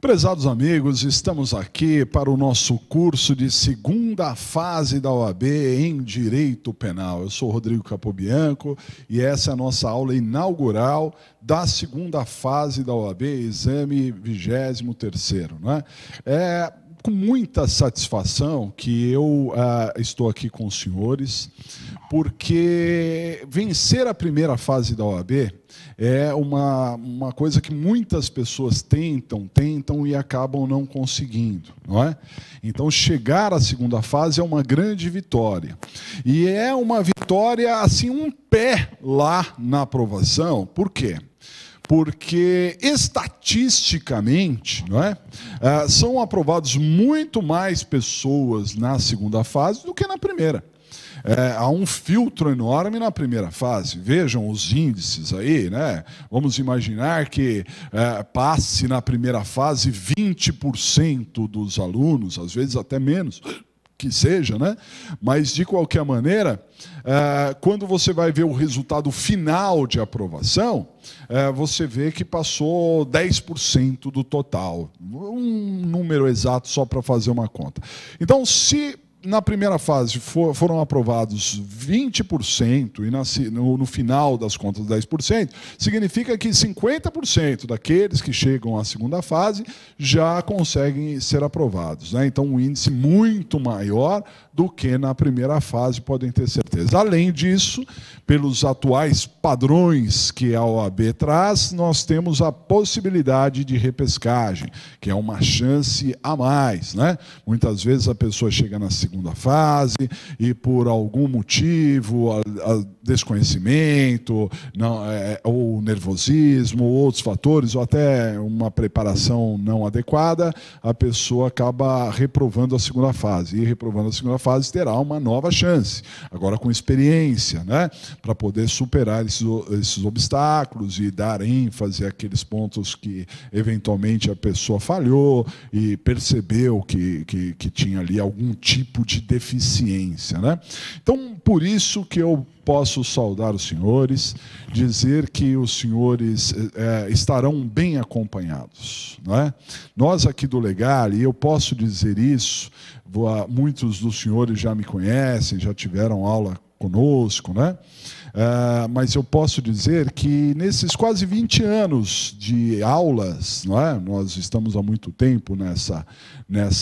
Prezados amigos, estamos aqui para o nosso curso de segunda fase da OAB em Direito Penal. Eu sou Rodrigo Capobianco e essa é a nossa aula inaugural da segunda fase da OAB, exame 23º, não é? É com muita satisfação que eu estou aqui com os senhores, porque vencer a primeira fase da OAB é uma coisa que muitas pessoas tentam e acabam não conseguindo, não é? Então, chegar à segunda fase é uma grande vitória. E é uma vitória, assim, um pé lá na aprovação. Por quê? Porque, estatisticamente, não é? São aprovados muito mais pessoas na segunda fase do que na primeira. Há um filtro enorme na primeira fase. Vejam os índices aí, né? Vamos imaginar que passe na primeira fase 20% dos alunos, às vezes até menos que seja, né? Mas, de qualquer maneira, quando você vai ver o resultado final de aprovação, você vê que passou 10% do total. Um número exato só para fazer uma conta. Então, se na primeira fase foram aprovados 20% e no final das contas 10%, significa que 50% daqueles que chegam à segunda fase já conseguem ser aprovados, né? Então, um índice muito maior do que na primeira fase, podem ter certeza. Além disso, pelos atuais padrões que a OAB traz, nós temos a possibilidade de repescagem, que é uma chance a mais, né? Muitas vezes a pessoa chega na segunda fase e, por algum motivo, desconhecimento, ou nervosismo, ou outros fatores, ou até uma preparação não adequada, a pessoa acaba reprovando a segunda fase. E reprovando a segunda fase terá uma nova chance, agora com experiência, né? Para poder superar esses obstáculos e dar ênfase àqueles pontos que, eventualmente, a pessoa falhou e percebeu que tinha ali algum tipo de deficiência, né? Então, por isso que eu posso saudar os senhores, dizer que os senhores estarão bem acompanhados, não é? Nós aqui do Legal, e eu posso dizer isso, muitos dos senhores já me conhecem, já tiveram aula conosco, né? Mas eu posso dizer que nesses quase 20 anos de aulas, não é? Nós estamos há muito tempo nessa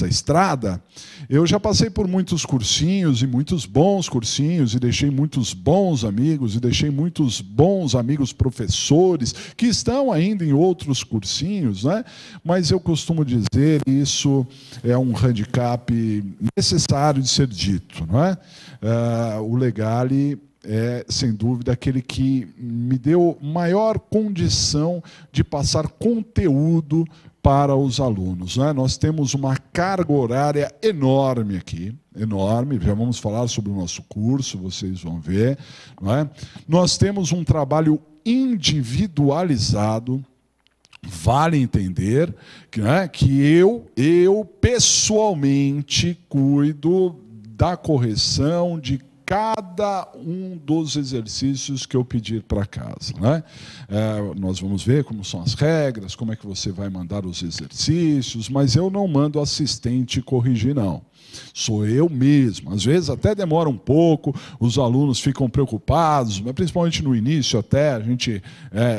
estrada, eu já passei por muitos cursinhos, e muitos bons cursinhos, e deixei muitos bons amigos, e deixei muitos bons amigos professores, que estão ainda em outros cursinhos, né? Mas eu costumo dizer que isso é um handicap necessário de ser dito, não é? O Legale é, sem dúvida, aquele que me deu maior condição de passar conteúdo para os alunos, né? Nós temos uma carga horária enorme aqui, enorme, já vamos falar sobre o nosso curso, vocês vão ver, não é? Nós temos um trabalho individualizado, vale entender, né, que eu pessoalmente cuido da correção de cada um dos exercícios que eu pedir para casa, né? Nós vamos ver como são as regras, como é que você vai mandar os exercícios, mas eu não mando assistente corrigir, não. Sou eu mesmo. Às vezes até demora um pouco, os alunos ficam preocupados, mas principalmente no início, até a gente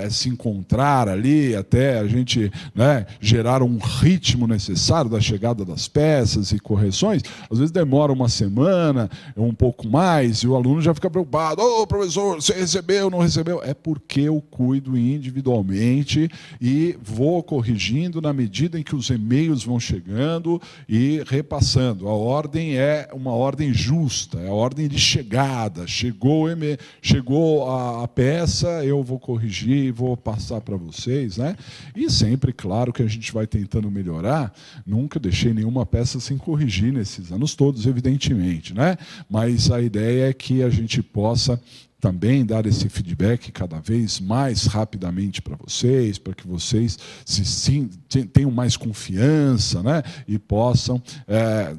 se encontrar ali, até a gente, né, gerar um ritmo necessário da chegada das peças e correções. Às vezes demora uma semana, um pouco mais, e o aluno já fica preocupado. Ô, professor, você recebeu, não recebeu? É porque eu cuido individualmente e vou corrigindo na medida em que os e-mails vão chegando e repassando. A ordem é uma ordem justa, é a ordem de chegada. Chegou a peça, eu vou corrigir e vou passar para vocês, né? E sempre, claro, que a gente vai tentando melhorar. Nunca deixei nenhuma peça sem corrigir nesses anos todos, evidentemente, né? Mas a ideia é que a gente possa também dar esse feedback cada vez mais rapidamente para vocês, para que vocês tenham mais confiança, né? E possam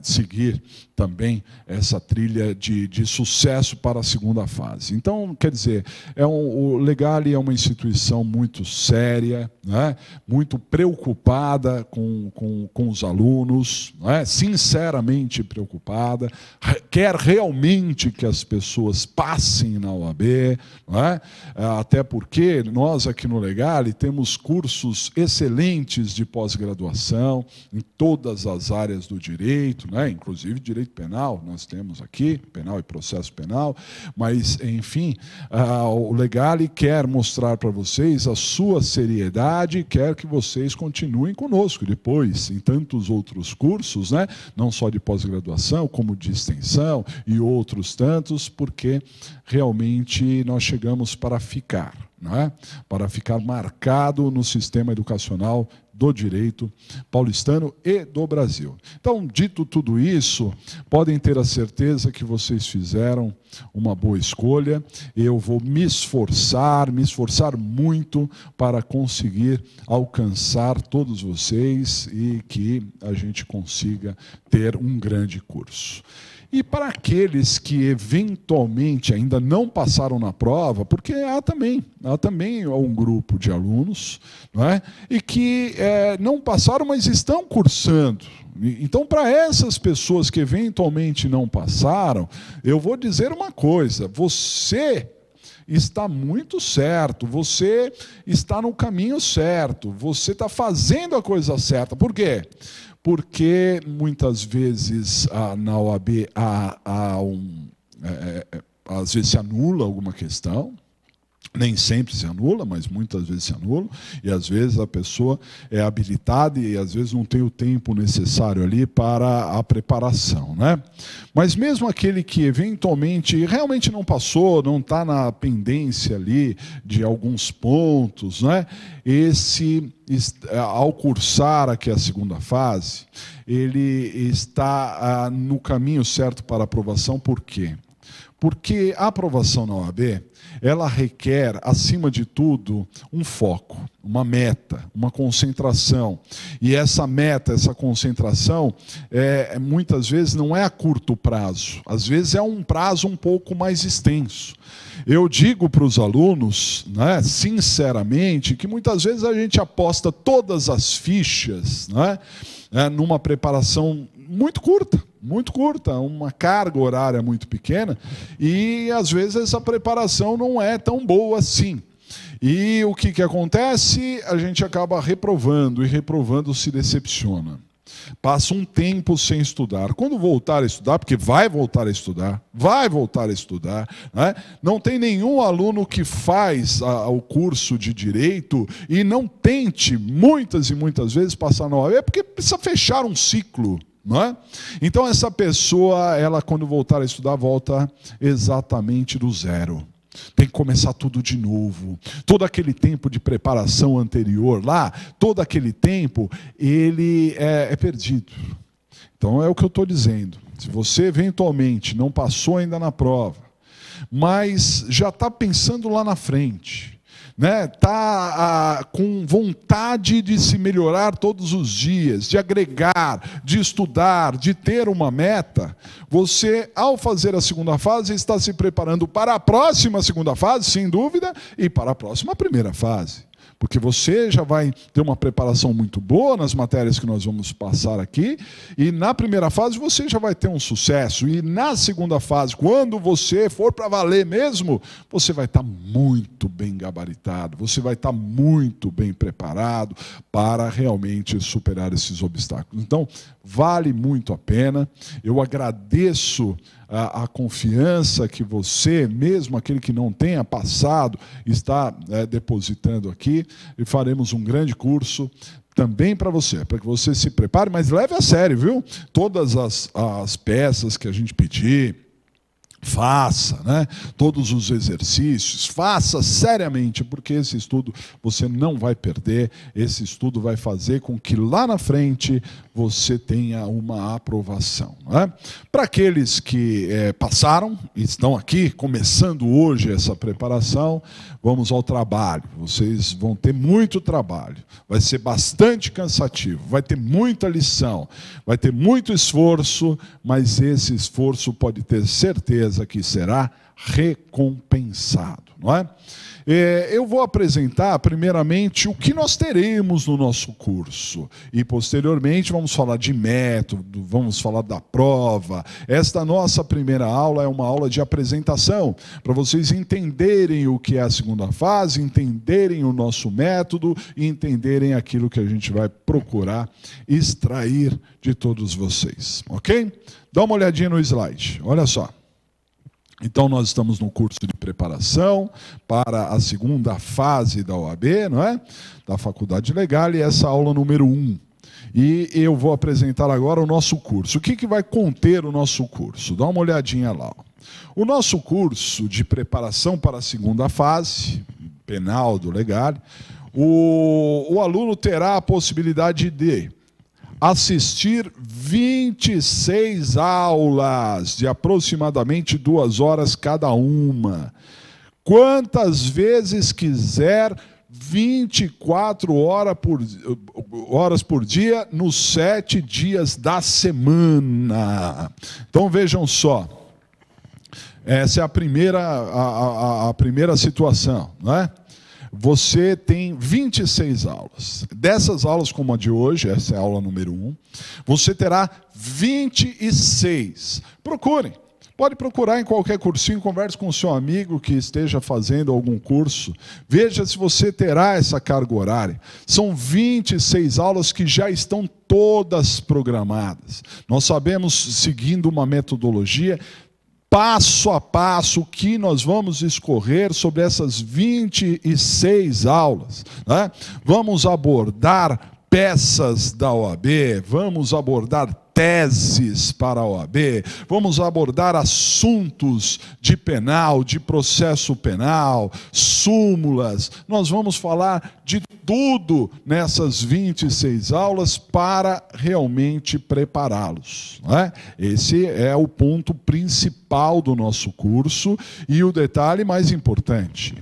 seguir também essa trilha de sucesso para a segunda fase. Então, quer dizer, o Legali é uma instituição muito séria, né? Muito preocupada com os alunos, né? Sinceramente preocupada, quer realmente que as pessoas passem na OAB, né? Até porque nós aqui no Legali temos cursos excelentes de pós-graduação em todas as áreas do direito, né? Inclusive direito penal, nós temos aqui, penal e processo penal, mas, enfim, o Legali quer mostrar para vocês a sua seriedade, quer que vocês continuem conosco depois, em tantos outros cursos, né? Não só de pós-graduação, como de extensão e outros tantos, porque realmente nós chegamos para ficar, né? Para ficar marcado no sistema educacional do direito paulistano e do Brasil. Então, dito tudo isso, podem ter a certeza que vocês fizeram uma boa escolha. Eu vou me esforçar muito para conseguir alcançar todos vocês e que a gente consiga ter um grande curso. E para aqueles que eventualmente ainda não passaram na prova, porque há também um grupo de alunos, não é? E que não passaram, mas estão cursando. Então, para essas pessoas que eventualmente não passaram, eu vou dizer uma coisa: você está muito certo, você está no caminho certo, você está fazendo a coisa certa. Por quê? Porque muitas vezes na OAB às vezes se anula alguma questão, nem sempre se anula, mas muitas vezes se anula, e às vezes a pessoa é habilitada e às vezes não tem o tempo necessário ali para a preparação, né? Mas mesmo aquele que eventualmente realmente não passou, não está na pendência ali de alguns pontos, né? Ao cursar aqui a segunda fase, ele está no caminho certo para a aprovação. Por quê? Porque a aprovação na OAB, ela requer, acima de tudo, um foco, uma meta, uma concentração. E essa meta, essa concentração, muitas vezes não é a curto prazo, às vezes é um prazo um pouco mais extenso. Eu digo para os alunos, né, sinceramente, que muitas vezes a gente aposta todas as fichas, né, numa preparação muito curta, uma carga horária muito pequena, e às vezes essa preparação não é tão boa assim. E o que acontece? A gente acaba reprovando, e reprovando se decepciona. Passa um tempo sem estudar. Quando voltar a estudar, porque vai voltar a estudar, né? Não tem nenhum aluno que faz o curso de Direito e não tente, muitas e muitas vezes, passar na OAB, porque precisa fechar um ciclo. Não é? Então essa pessoa, ela quando voltar a estudar, volta exatamente do zero. Tem que começar tudo de novo. Todo aquele tempo de preparação anterior lá, todo aquele tempo, ele é perdido. Então é o que eu estou dizendo. Se você eventualmente não passou ainda na prova, mas já está pensando lá na frente, né? Tá com vontade de se melhorar todos os dias, de agregar, de estudar, de ter uma meta, você, ao fazer a segunda fase, está se preparando para a próxima segunda fase, sem dúvida, e para a próxima primeira fase. Porque você já vai ter uma preparação muito boa nas matérias que nós vamos passar aqui, e na primeira fase você já vai ter um sucesso, e na segunda fase, quando você for para valer mesmo, você vai estar muito bem gabaritado, você vai estar muito bem preparado para realmente superar esses obstáculos. Então, vale muito a pena. Eu agradeço a confiança que você, mesmo aquele que não tenha passado, está depositando aqui, e faremos um grande curso também para você, para que você se prepare, mas leve a sério, viu? Todas as peças que a gente pedir, faça, né? Todos os exercícios, faça seriamente, porque esse estudo você não vai perder, esse estudo vai fazer com que lá na frente você tenha uma aprovação. Né? Para aqueles que passaram e estão aqui, começando hoje essa preparação, vamos ao trabalho. Vocês vão ter muito trabalho, vai ser bastante cansativo, vai ter muita lição, vai ter muito esforço, mas esse esforço pode ter certeza que será recompensado, não é? Eu vou apresentar primeiramente o que nós teremos no nosso curso e posteriormente vamos falar de método, vamos falar da prova. Esta nossa primeira aula é uma aula de apresentação para vocês entenderem o que é a segunda fase, entenderem o nosso método e entenderem aquilo que a gente vai procurar extrair de todos vocês, ok? Dá uma olhadinha no slide, olha só. Então, nós estamos no curso de preparação para a segunda fase da OAB, não é? Da Faculdade Legal, e essa aula número 1. E eu vou apresentar agora o nosso curso. O que vai conter o nosso curso? Dá uma olhadinha lá. O nosso curso de preparação para a segunda fase, penal do Legal, o aluno terá a possibilidade de assistir 26 aulas de aproximadamente 2 horas cada uma. Quantas vezes quiser, 24 horas por dia, nos 7 dias da semana. Então vejam só, essa é a primeira situação, não é? Você tem 26 aulas. Dessas aulas, como a de hoje, essa é a aula número 1, você terá 26. Procurem. Pode procurar em qualquer cursinho, converse com o seu amigo que esteja fazendo algum curso. Veja se você terá essa carga horária. São 26 aulas que já estão todas programadas. Nós sabemos, seguindo uma metodologia, passo a passo, o que nós vamos escorrer sobre essas 26 aulas. Né? Vamos abordar peças da OAB, vamos abordar teses para a OAB, vamos abordar assuntos de penal, de processo penal, súmulas, nós vamos falar de tudo nessas 26 aulas para realmente prepará-los. Né? Esse é o ponto principal do nosso curso e o detalhe mais importante,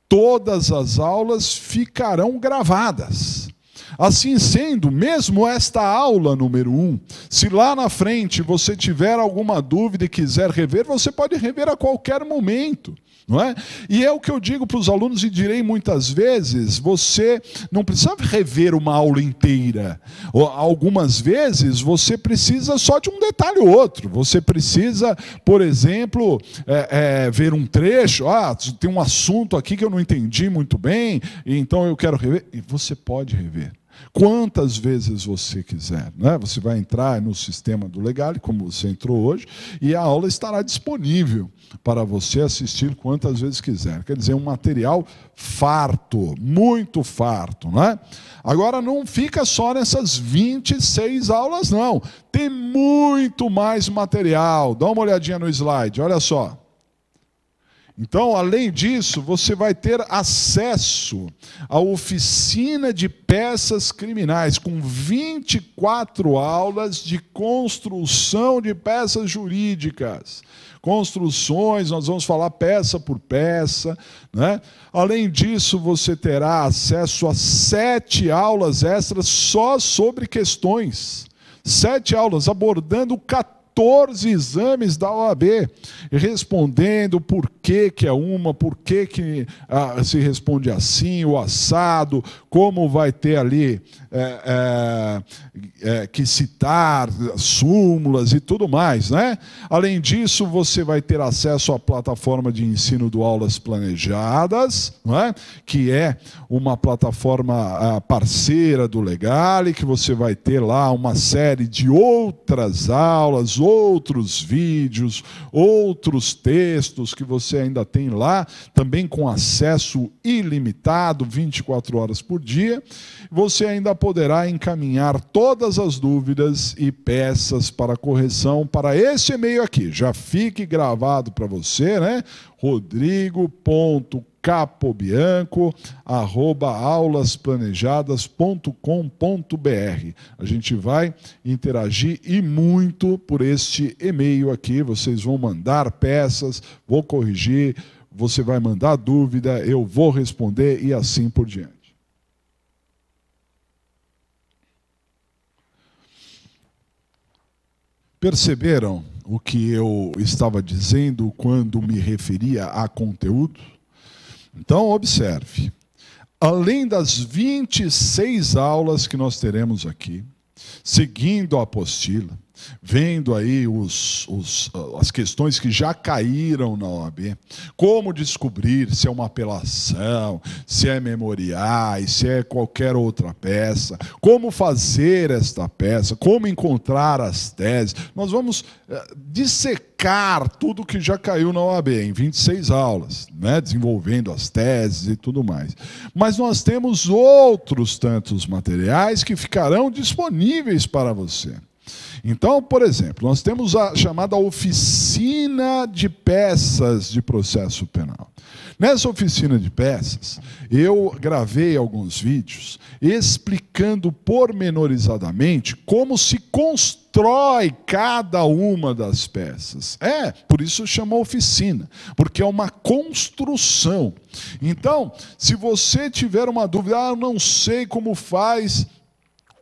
todas as aulas ficarão gravadas. Assim sendo, mesmo esta aula número 1, se lá na frente você tiver alguma dúvida e quiser rever, você pode rever a qualquer momento. Não é? E é o que eu digo para os alunos e direi muitas vezes, você não precisa rever uma aula inteira. Algumas vezes você precisa só de um detalhe ou outro. Você precisa, por exemplo, ver um trecho, tem um assunto aqui que eu não entendi muito bem, então eu quero rever. E você pode rever. Quantas vezes você quiser, né? Você vai entrar no sistema do Legal, como você entrou hoje, e a aula estará disponível para você assistir quantas vezes quiser. Quer dizer, um material farto, muito farto, né? Agora, não fica só nessas 26 aulas, não. Tem muito mais material. Dá uma olhadinha no slide, olha só. Então, além disso, você vai ter acesso à oficina de peças criminais, com 24 aulas de construção de peças jurídicas. Construções, nós vamos falar peça por peça, né? Além disso, você terá acesso a 7 aulas extras só sobre questões. 7 aulas abordando 14 exames da OAB, respondendo por que é uma, por que se responde assim, o assado, como vai ter ali que citar súmulas e tudo mais, né? Além disso, você vai ter acesso à plataforma de ensino do Aulas Planejadas, não é? Que é uma plataforma parceira do Legale, que você vai ter lá uma série de outras aulas, outros vídeos, outros textos que você ainda tem lá, também com acesso ilimitado, 24 horas por dia. Você ainda poderá encaminhar todas as dúvidas e peças para correção para esse e-mail aqui. Já fique gravado para você, né? rodrigo.capobianco, rodrigo.capobianco@aulasplanejadas.com.br. A gente vai interagir e muito por este e-mail aqui. Vocês vão mandar peças, vou corrigir, você vai mandar dúvida, eu vou responder e assim por diante. Perceberam o que eu estava dizendo quando me referia a conteúdo? Então, observe. Além das 26 aulas que nós teremos aqui, seguindo a apostila, vendo aí as questões que já caíram na OAB, como descobrir se é uma apelação, se é memoriais, se é qualquer outra peça, como fazer esta peça, como encontrar as teses. Nós vamos dissecar tudo que já caiu na OAB em 26 aulas, né? Desenvolvendo as teses e tudo mais. Mas nós temos outros tantos materiais que ficarão disponíveis para você. Então, por exemplo, nós temos a chamada oficina de peças de processo penal. Nessa oficina de peças, eu gravei alguns vídeos explicando pormenorizadamente como se constrói cada uma das peças. Por isso chama oficina, porque é uma construção. Então, se você tiver uma dúvida, eu não sei como faz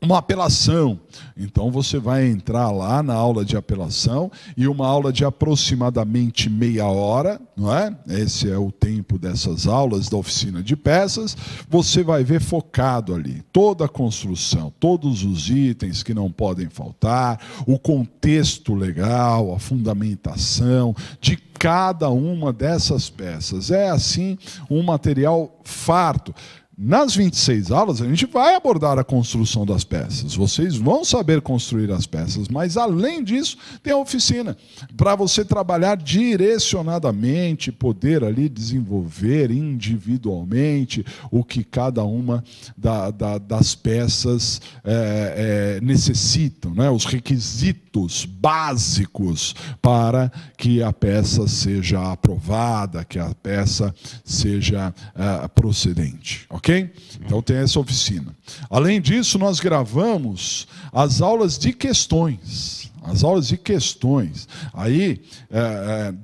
uma apelação, então você vai entrar lá na aula de apelação, e uma aula de aproximadamente meia hora, não é? Esse é o tempo dessas aulas da oficina de peças. Você vai ver focado ali toda a construção, todos os itens que não podem faltar, o contexto legal, a fundamentação de cada uma dessas peças. É assim um material farto. Nas 26 aulas, a gente vai abordar a construção das peças. Vocês vão saber construir as peças, mas, além disso, tem a oficina para você trabalhar direcionadamente, poder ali desenvolver individualmente o que cada uma das peças necessitam, né? Os requisitos básicos para que a peça seja aprovada, que a peça seja procedente. Ok? Então tem essa oficina. Além disso, nós gravamos as aulas de questões. As aulas de questões. Aí,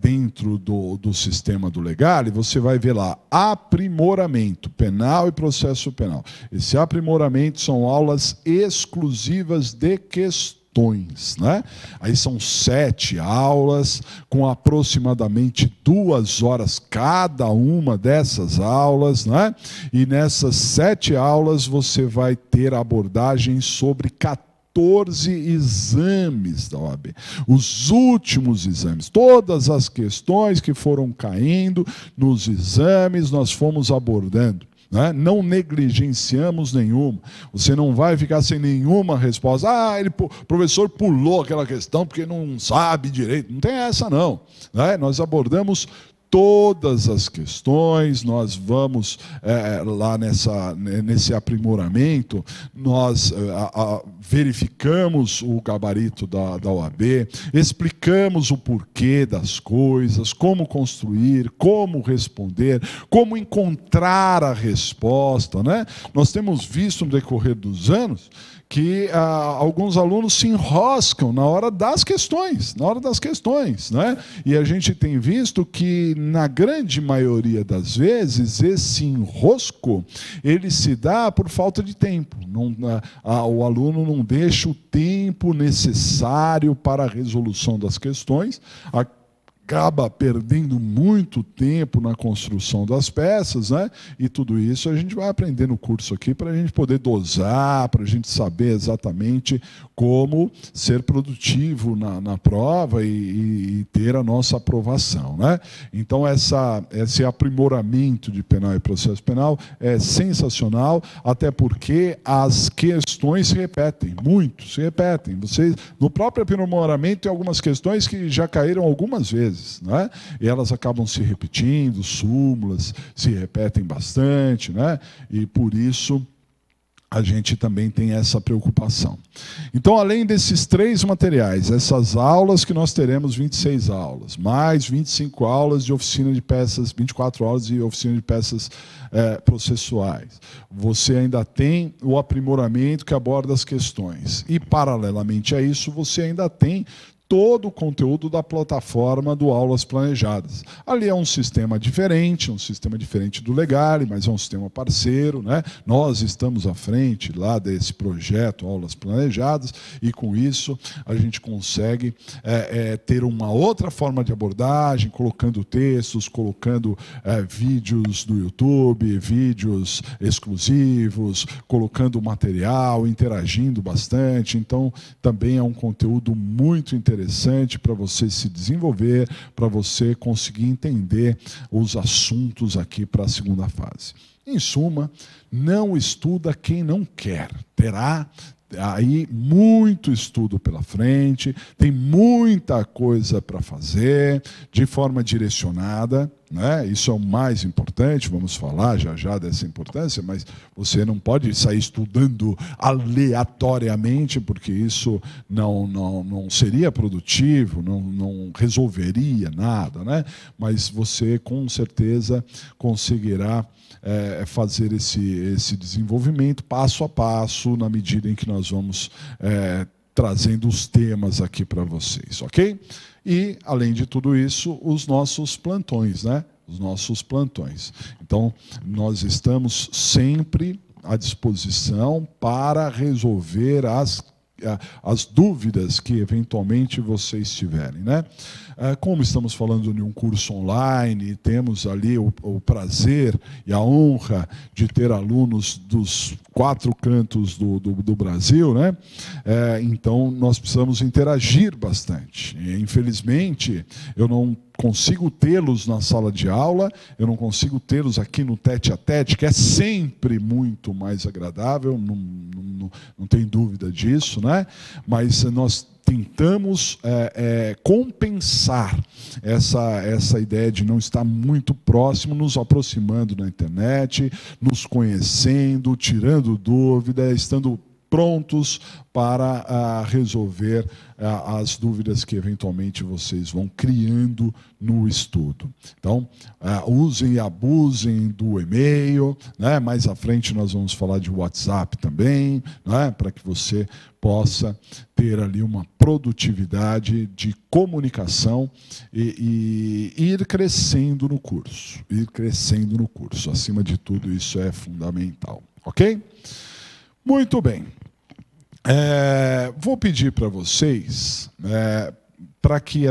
dentro do sistema do Legale, você vai ver lá aprimoramento penal e processo penal. Esse aprimoramento são aulas exclusivas de questões. Né? Aí são 7 aulas, com aproximadamente 2 horas cada uma dessas aulas, né? E nessas 7 aulas você vai ter abordagem sobre 14 exames da OAB, os últimos exames, todas as questões que foram caindo nos exames, nós fomos abordando. Não negligenciamos nenhuma. Você não vai ficar sem nenhuma resposta. O professor pulou aquela questão porque não sabe direito. Não tem essa, não. Nós abordamos todas as questões, nós vamos lá nesse aprimoramento, nós verificamos o gabarito da OAB, explicamos o porquê das coisas, como construir, como responder, como encontrar a resposta, né? Nós temos visto no decorrer dos anos que alguns alunos se enroscam na hora das questões, né? E a gente tem visto que, na grande maioria das vezes, esse enrosco, ele se dá por falta de tempo. O aluno não deixa o tempo necessário para a resolução das questões, acaba perdendo muito tempo na construção das peças, né? E tudo isso a gente vai aprender no curso aqui para a gente poder dosar, para a gente saber exatamente como ser produtivo na prova e ter a nossa aprovação, né? Então, esse aprimoramento de penal e processo penal é sensacional, até porque as questões se repetem, muito se repetem. Vocês, no próprio aprimoramento, tem algumas questões que já caíram algumas vezes, né? E elas acabam se repetindo, súmulas se repetem bastante, né? E por isso a gente também tem essa preocupação. Então, além desses 3 materiais, essas aulas que nós teremos 26 aulas, mais 25 aulas de oficina de peças, 24 aulas de oficina de peças processuais. Você ainda tem o aprimoramento que aborda as questões. E, paralelamente a isso, você ainda tem todo o conteúdo da plataforma do Aulas Planejadas. Ali é um sistema diferente do Legale, mas é um sistema parceiro, né? Nós estamos à frente lá desse projeto Aulas Planejadas e, com isso, a gente consegue ter uma outra forma de abordagem, colocando textos, colocando vídeos do YouTube, vídeos exclusivos, colocando material, interagindo bastante. Então, também é um conteúdo muito interessante para você se desenvolver, para você conseguir entender os assuntos aqui para a segunda fase. Em suma, não estuda quem não quer. Terá aí muito estudo pela frente, tem muita coisa para fazer de forma direcionada, né? Isso é o mais importante, vamos falar já dessa importância, mas você não pode sair estudando aleatoriamente, porque isso não seria produtivo, não resolveria nada, né? Mas você com certeza conseguirá fazer esse desenvolvimento passo a passo, na medida em que nós vamos trazendo os temas aqui para vocês, ok? E, além de tudo isso, os nossos plantões, né? Os nossos plantões. Então, nós estamos sempre à disposição para resolver as dúvidas que eventualmente vocês tiverem, né? Como estamos falando de um curso online, temos ali o prazer e a honra de ter alunos dos 4 cantos do Brasil, né? Então, nós precisamos interagir bastante. E, infelizmente, eu não consigo tê-los na sala de aula, eu não consigo tê-los aqui no tete-a-tete, que é sempre muito mais agradável, não tem dúvida disso, né? Mas nós tentamos compensar essa ideia de não estar muito próximo, nos aproximando na internet, nos conhecendo, tirando dúvida, estando prontos para resolver as dúvidas que eventualmente vocês vão criando no estudo. Então, usem e abusem do e-mail, né? Mais à frente nós vamos falar de WhatsApp também, né? Para que você possa ter ali uma produtividade de comunicação e ir crescendo no curso. Ir crescendo no curso. Acima de tudo, isso é fundamental. Ok? Muito bem. Vou pedir para vocês, para que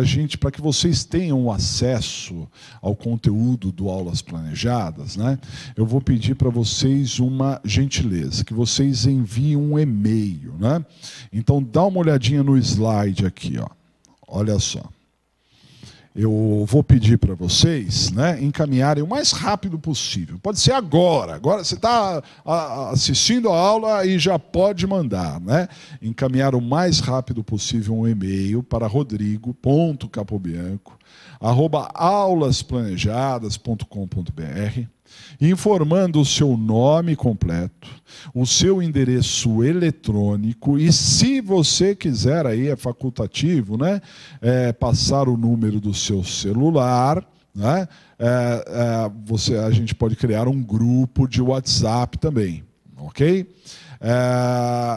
vocês tenham acesso ao conteúdo do Aulas Planejadas, né? Eu vou pedir para vocês uma gentileza, que vocês enviem um e-mail, né? Então, dá uma olhadinha no slide aqui, ó. Olha só. Eu vou pedir para vocês, né, encaminharem o mais rápido possível. Pode ser agora. Agora você está assistindo a aula e já pode mandar, né? Encaminhar o mais rápido possível um e-mail para rodrigo.capobianco@aulasplanejadas.com.br, informando o seu nome completo, o seu endereço eletrônico e, se você quiser, aí é facultativo, né, passar o número do seu celular, né, a gente pode criar um grupo de WhatsApp também, ok?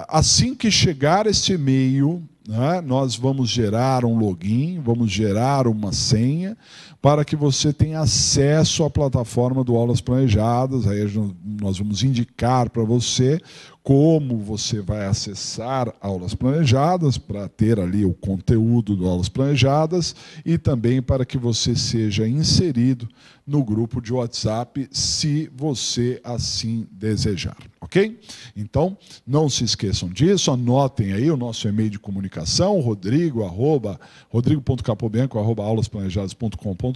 Assim que chegar esse e-mail, né, nós vamos gerar um login, vamos gerar uma senha para que você tenha acesso à plataforma do Aulas Planejadas. Aí nós vamos indicar para você como você vai acessar Aulas Planejadas para ter ali o conteúdo do Aulas Planejadas e também para que você seja inserido no grupo de WhatsApp, se você assim desejar, ok? Então, não se esqueçam disso, anotem aí o nosso e-mail de comunicação, rodrigo.capobianco@aulasplanejadas.com.br,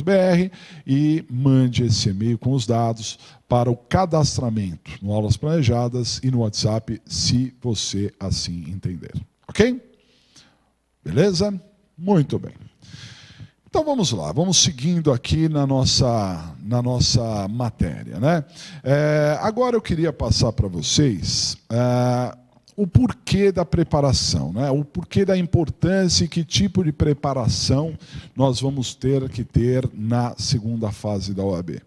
e mande esse e-mail com os dados para o cadastramento no Aulas Planejadas e no WhatsApp, se você assim entender, ok? Beleza? Muito bem. Então vamos lá, vamos seguindo aqui na nossa matéria, né? Agora eu queria passar para vocês o porquê da preparação, né? O porquê da importância e que tipo de preparação nós vamos ter que ter na segunda fase da OAB.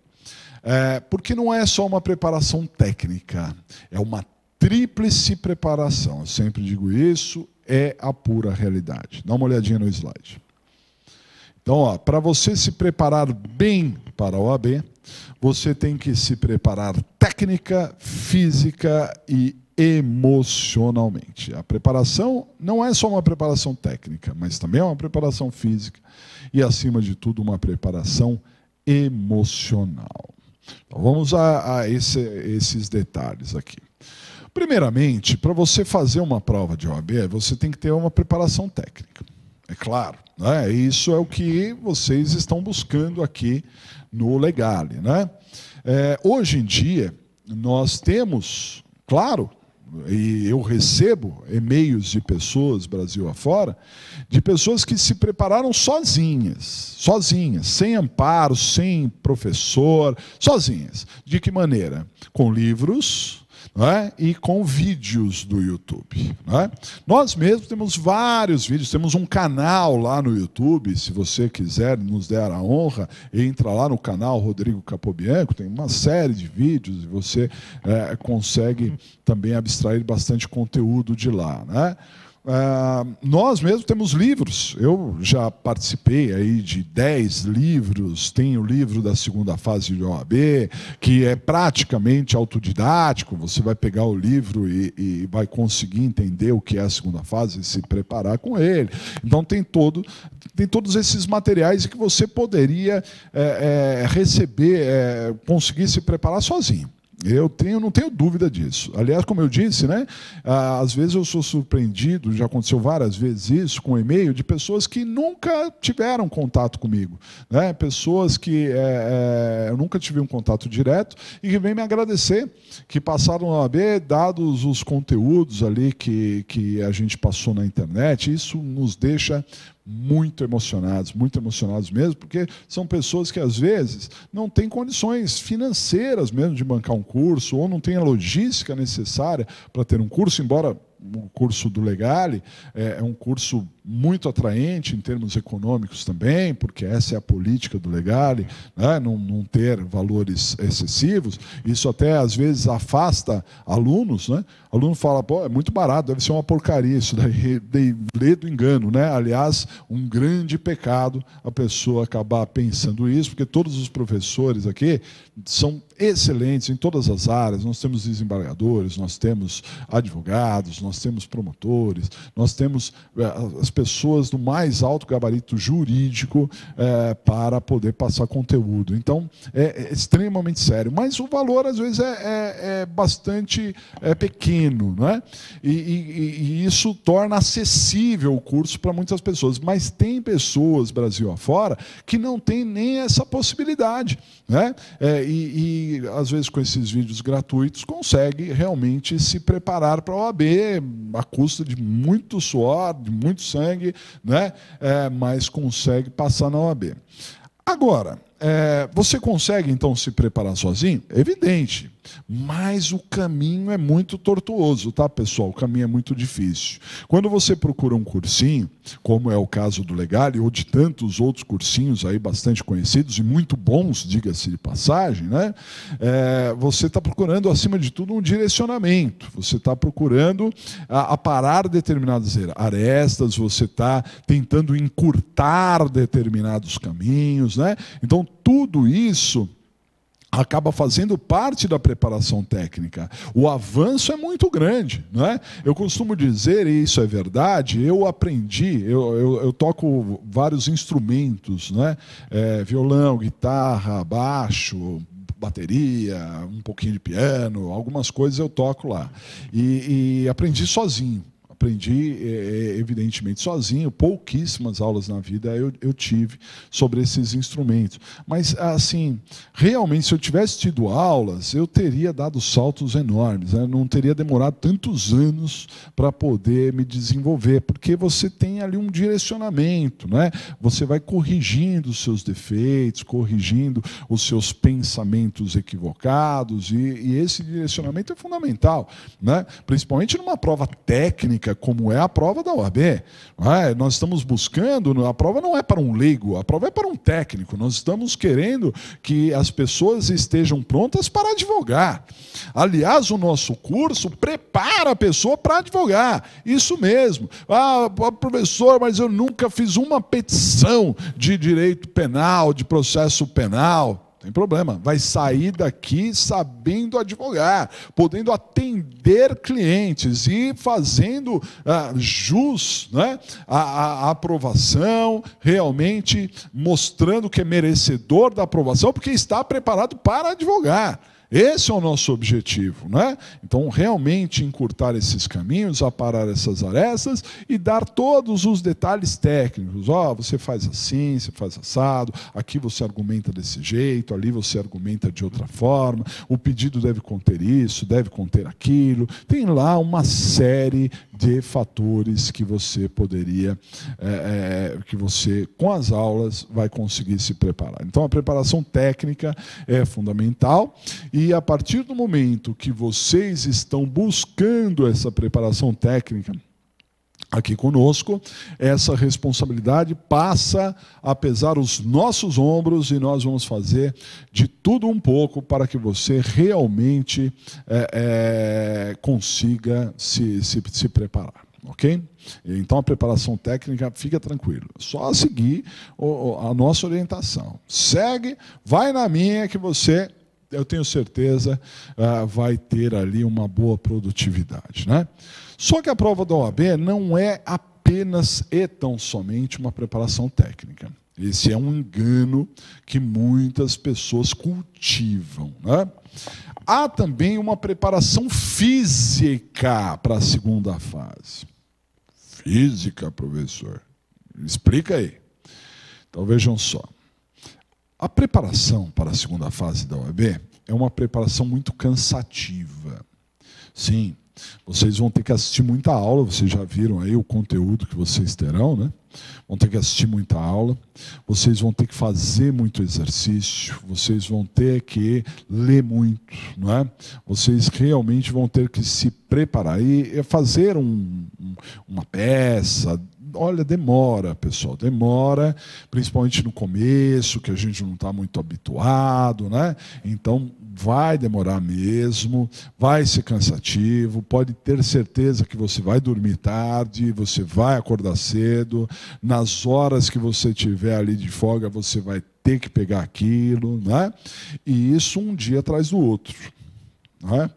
Porque não é só uma preparação técnica, é uma tríplice preparação. Eu sempre digo isso, é a pura realidade. Dá uma olhadinha no slide. Então, para você se preparar bem para a OAB, você tem que se preparar técnica, física e emocionalmente. A preparação não é só uma preparação técnica, mas também é uma preparação física e, acima de tudo, uma preparação emocional. Então, vamos a esses detalhes aqui. Primeiramente, para você fazer uma prova de OAB, você tem que ter uma preparação técnica. É claro, né? Isso é o que vocês estão buscando aqui no Legale, né? Hoje em dia, nós temos, claro, e eu recebo e-mails de pessoas, Brasil afora, de pessoas que se prepararam sozinhas, sem amparo, sem professor, sozinhas. De que maneira? Com livros, né, e com vídeos do YouTube. Né? Nós mesmos temos vários vídeos, temos um canal lá no YouTube, se você quiser nos der a honra, entra lá no canal Rodrigo Capobianco, tem uma série de vídeos e você consegue também abstrair bastante conteúdo de lá. Né? Nós mesmos temos livros, eu já participei aí de 10 livros, tem o livro da segunda fase de OAB, que é praticamente autodidático, você vai pegar o livro e vai conseguir entender o que é a segunda fase e se preparar com ele. Então tem todos esses materiais que você poderia receber, conseguir se preparar sozinho. Não tenho dúvida disso. Aliás, como eu disse, né, às vezes eu sou surpreendido, já aconteceu várias vezes isso, com e-mail, de pessoas que nunca tiveram contato comigo. Né, pessoas que eu nunca tive um contato direto e que vêm me agradecer, que passaram na OAB, dados os conteúdos ali que a gente passou na internet. Isso nos deixa muito emocionados mesmo, porque são pessoas que, às vezes, não têm condições financeiras mesmo de bancar um curso, ou não têm a logística necessária para ter um curso, embora o curso do Legale é um curso muito atraente em termos econômicos também, porque essa é a política do Legale, né? Não ter valores excessivos. Isso até às vezes afasta alunos, né? O aluno fala, pô, é muito barato, deve ser uma porcaria isso daí, lê do engano, né? Aliás, um grande pecado a pessoa acabar pensando isso, porque todos os professores aqui são excelentes em todas as áreas. Nós temos desembargadores, nós temos advogados, nós temos promotores, nós temos as pessoas do mais alto gabarito jurídico para poder passar conteúdo. Então, é extremamente sério. Mas o valor, às vezes, é bastante pequeno, né? E isso torna acessível o curso para muitas pessoas. Mas tem pessoas, Brasil afora, que não têm nem essa possibilidade, né? E às vezes, com esses vídeos gratuitos, consegue realmente se preparar para a OAB, à custa de muito suor, de muito sangue, né? Mas consegue passar na OAB. Agora, você consegue, então, se preparar sozinho? É evidente, mas o caminho é muito tortuoso, tá, pessoal? O caminho é muito difícil. Quando você procura um cursinho, como é o caso do Legale, ou de tantos outros cursinhos aí bastante conhecidos e muito bons, diga-se de passagem, né? Você está procurando, acima de tudo, um direcionamento. Você está procurando aparar determinadas arestas, você está tentando encurtar determinados caminhos, né? Então, tudo isso acaba fazendo parte da preparação técnica. O avanço é muito grande, não é? Eu costumo dizer, e isso é verdade, eu aprendi, eu toco vários instrumentos, né? Violão, guitarra, baixo, bateria, um pouquinho de piano, algumas coisas eu toco lá. E aprendi sozinho. Aprendi, evidentemente, sozinho. Pouquíssimas aulas na vida eu tive sobre esses instrumentos. Mas, assim, realmente, se eu tivesse tido aulas, eu teria dado saltos enormes, né? Não teria demorado tantos anos para poder me desenvolver, porque você tem ali um direcionamento, né? Você vai corrigindo os seus defeitos, corrigindo os seus pensamentos equivocados, e esse direcionamento é fundamental, né? Principalmente numa prova técnica, como é a prova da OAB. Nós estamos buscando, a prova não é para um leigo, a prova é para um técnico. Nós estamos querendo que as pessoas estejam prontas para advogar. Aliás, o nosso curso prepara a pessoa para advogar. Isso mesmo. Professor, mas eu nunca fiz uma petição de direito penal, de processo penal. Tem problema, vai sair daqui sabendo advogar, podendo atender clientes e fazendo jus, né, a aprovação, realmente mostrando que é merecedor da aprovação, porque está preparado para advogar. Esse é o nosso objetivo, né? Então, realmente encurtar esses caminhos, aparar essas arestas e dar todos os detalhes técnicos. Você faz assim, você faz assado, aqui você argumenta desse jeito, ali você argumenta de outra forma, o pedido deve conter isso, deve conter aquilo. Tem lá uma série de fatores que você poderia, que você, com as aulas, vai conseguir se preparar. Então, a preparação técnica é fundamental. E a partir do momento que vocês estão buscando essa preparação técnica aqui conosco, essa responsabilidade passa a pesar os nossos ombros e nós vamos fazer de tudo um pouco para que você realmente consiga se preparar. Ok? Então, a preparação técnica, fica tranquilo. Só seguir a nossa orientação. Segue, vai na minha que você... eu tenho certeza, vai ter ali uma boa produtividade, né? Só que a prova da OAB não é apenas e tão somente uma preparação técnica. Esse é um engano que muitas pessoas cultivam, né? Há também uma preparação física para a segunda fase. Física, professor? Explica aí. Então, vejam só. A preparação para a segunda fase da OAB é uma preparação muito cansativa. Sim, vocês vão ter que assistir muita aula, vocês já viram aí o conteúdo que vocês terão, né? Vão ter que assistir muita aula, vocês vão ter que fazer muito exercício, vocês vão ter que ler muito, não é? Vocês realmente vão ter que se preparar e fazer uma peça. Olha, demora, pessoal, demora, principalmente no começo, que a gente não está muito habituado, né? Então, vai demorar mesmo, vai ser cansativo, pode ter certeza que você vai dormir tarde, você vai acordar cedo, nas horas que você tiver ali de folga, você vai ter que pegar aquilo, né? E isso um dia atrás do outro, né?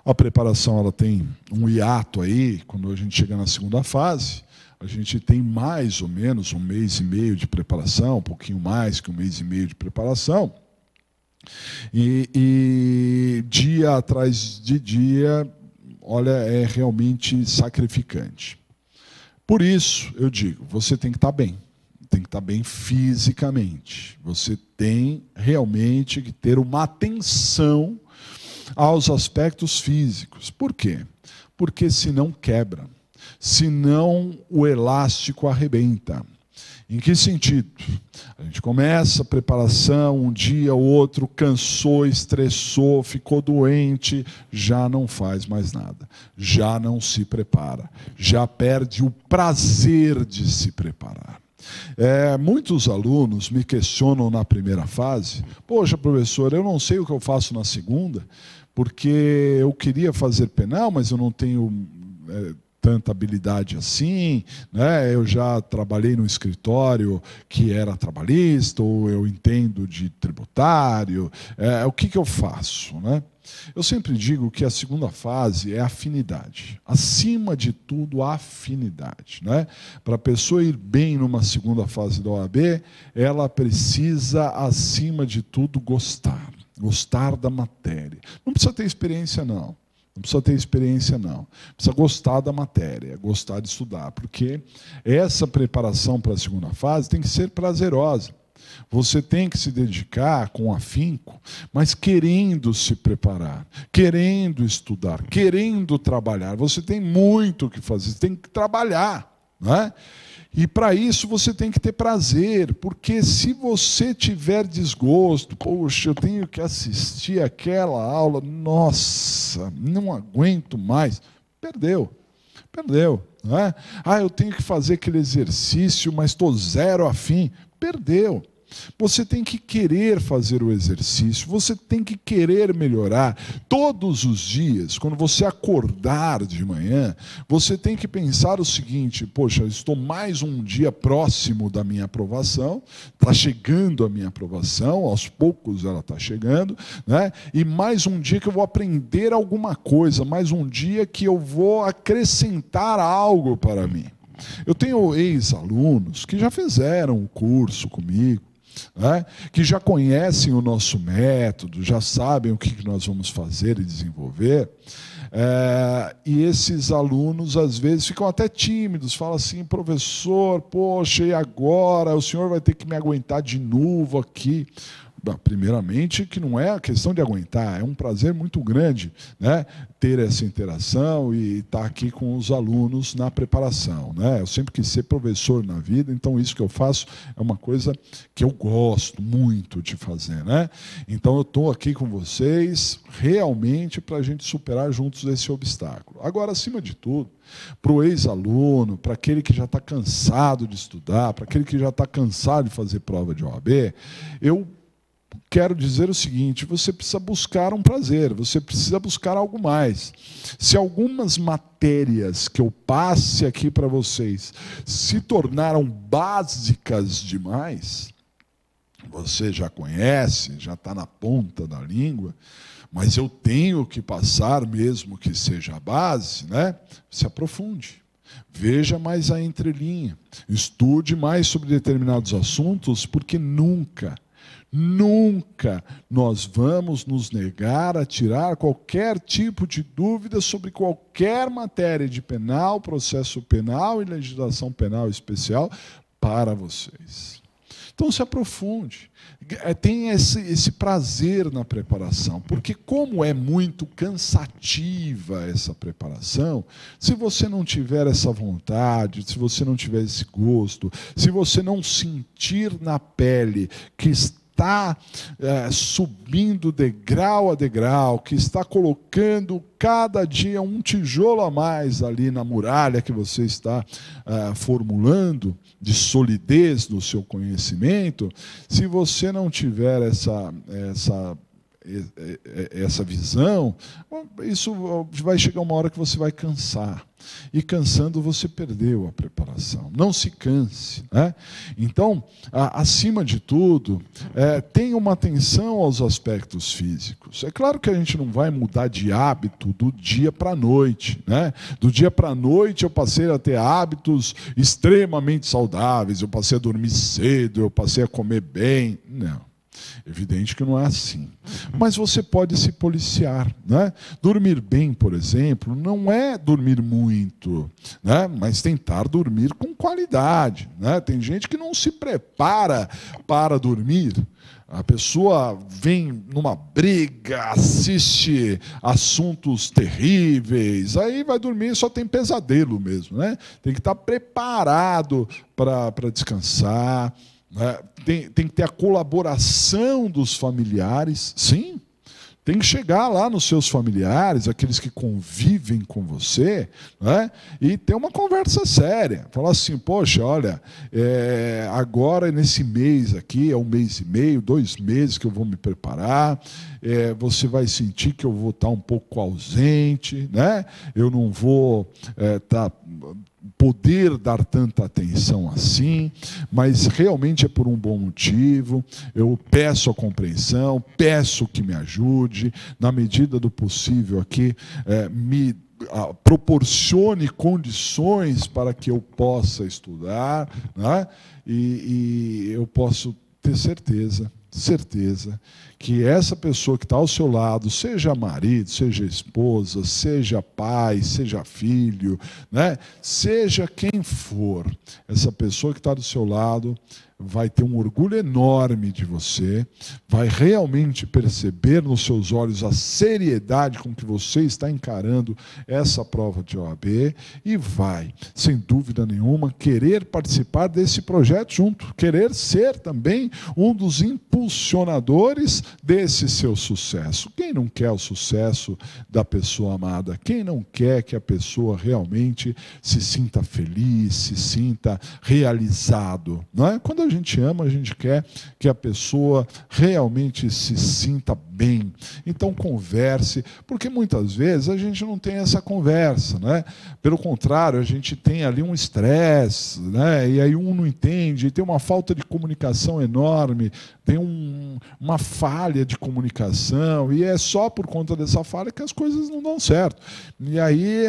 A preparação, ela tem um hiato aí, quando a gente chega na segunda fase, a gente tem mais ou menos 1 mês e meio de preparação, um pouquinho mais que 1 mês e meio de preparação. E dia atrás de dia, olha, é realmente sacrificante. Por isso, eu digo, você tem que estar bem. Tem que estar bem fisicamente. Você tem realmente que ter uma atenção aos aspectos físicos. Por quê? Porque senão quebra. Senão o elástico arrebenta. Em que sentido? A gente começa a preparação, um dia ou outro, cansou, estressou, ficou doente, já não faz mais nada, já não se prepara, já perde o prazer de se preparar. Muitos alunos me questionam na primeira fase: poxa, professor, eu não sei o que eu faço na segunda, porque eu queria fazer penal, mas eu não tenho... tanta habilidade assim, né? Eu já trabalhei no escritório que era trabalhista, ou eu entendo de tributário, o que eu faço, né? Eu sempre digo que a segunda fase é afinidade. Acima de tudo, a afinidade, né? Para a pessoa ir bem numa segunda fase da OAB, ela precisa, acima de tudo, gostar da matéria. Não precisa ter experiência, não. Não precisa ter experiência, não. Precisa gostar da matéria, gostar de estudar, porque essa preparação para a segunda fase tem que ser prazerosa. Você tem que se dedicar com afinco, mas querendo se preparar, querendo estudar, querendo trabalhar. Você tem muito o que fazer, você tem que trabalhar, não é? E para isso você tem que ter prazer, porque se você tiver desgosto, poxa, eu tenho que assistir aquela aula, nossa, não aguento mais, perdeu, não é? Ah, eu tenho que fazer aquele exercício, mas estou zero afim, perdeu. Você tem que querer fazer o exercício, você tem que querer melhorar. Todos os dias, quando você acordar de manhã, você tem que pensar o seguinte: poxa, estou mais um dia próximo da minha aprovação, está chegando a minha aprovação, aos poucos ela está chegando, né? E mais um dia que eu vou aprender alguma coisa, mais um dia que eu vou acrescentar algo para mim. Eu tenho ex-alunos que já fizeram o curso comigo, né, que já conhecem o nosso método, já sabem o que nós vamos fazer e desenvolver, e esses alunos às vezes ficam até tímidos, falam assim: professor, poxa, e agora? O senhor vai ter que me aguentar de novo aqui. Primeiramente, que não é a questão de aguentar, é um prazer muito grande, né, ter essa interação e estar aqui com os alunos na preparação, né? Eu sempre quis ser professor na vida, então isso que eu faço é uma coisa que eu gosto muito de fazer, né? Então eu estou aqui com vocês realmente para a gente superar juntos esse obstáculo. Agora, acima de tudo, para o ex-aluno, para aquele que já está cansado de estudar, para aquele que já está cansado de fazer prova de OAB, eu quero dizer o seguinte: você precisa buscar um prazer, você precisa buscar algo mais. Se algumas matérias que eu passe aqui para vocês se tornaram básicas demais, você já conhece, já está na ponta da língua, mas eu tenho que passar, mesmo que seja a base, né? Se aprofunde. Veja mais a entrelinha, estude mais sobre determinados assuntos, porque nunca nós vamos nos negar a tirar qualquer tipo de dúvida sobre qualquer matéria de penal, processo penal e legislação penal especial para vocês. Então se aprofunde, tenha esse prazer na preparação, porque como é muito cansativa essa preparação, se você não tiver essa vontade, se você não tiver esse gosto, se você não sentir na pele que está subindo degrau a degrau, que está colocando cada dia um tijolo a mais ali na muralha que você está formulando, de solidez no seu conhecimento, se você não tiver essa visão, isso vai chegar uma hora que você vai cansar. E cansando, você perdeu a preparação. Não se canse, né? Então, acima de tudo, tenha uma atenção aos aspectos físicos. É claro que a gente não vai mudar de hábito do dia para a noite, né? Do dia para a noite eu passei a ter hábitos extremamente saudáveis, eu passei a dormir cedo, eu passei a comer bem. Não. Evidente que não é assim. Mas você pode se policiar, né? Dormir bem, por exemplo, não é dormir muito, né? Mas tentar dormir com qualidade, né? Tem gente que não se prepara para dormir. A pessoa vem numa briga, assiste assuntos terríveis, aí vai dormir, só tem pesadelo mesmo, né? Tem que estar preparado para descansar. Tem que ter a colaboração dos familiares, sim. Tem que chegar lá nos seus familiares, aqueles que convivem com você, né, e ter uma conversa séria. Falar assim: poxa, olha, agora nesse mês aqui, é 1 mês e meio, 2 meses que eu vou me preparar, você vai sentir que eu vou estar um pouco ausente, né? Eu não vou poder dar tanta atenção assim, mas realmente é por um bom motivo. Eu peço a compreensão, peço que me ajude, na medida do possível aqui, me proporcione condições para que eu possa estudar, né? E eu posso ter certeza certeza que essa pessoa que está ao seu lado, seja marido, seja esposa, seja pai, seja filho, né? Seja quem for, essa pessoa que está do seu lado vai ter um orgulho enorme de você, vai realmente perceber nos seus olhos a seriedade com que você está encarando essa prova de OAB e vai, sem dúvida nenhuma, querer participar desse projeto junto, querer ser também um dos impulsionadores desse seu sucesso. Quem não quer o sucesso da pessoa amada? Quem não quer que a pessoa realmente se sinta feliz, se sinta realizado? Não é? Quando a gente ama, a gente quer que a pessoa realmente se sinta bem. Então converse, porque muitas vezes a gente não tem essa conversa, né? Pelo contrário, a gente tem ali um estresse, né? E aí um não entende, tem uma falta de comunicação enorme, tem uma falha de comunicação, e é só por conta dessa falha que as coisas não dão certo. E aí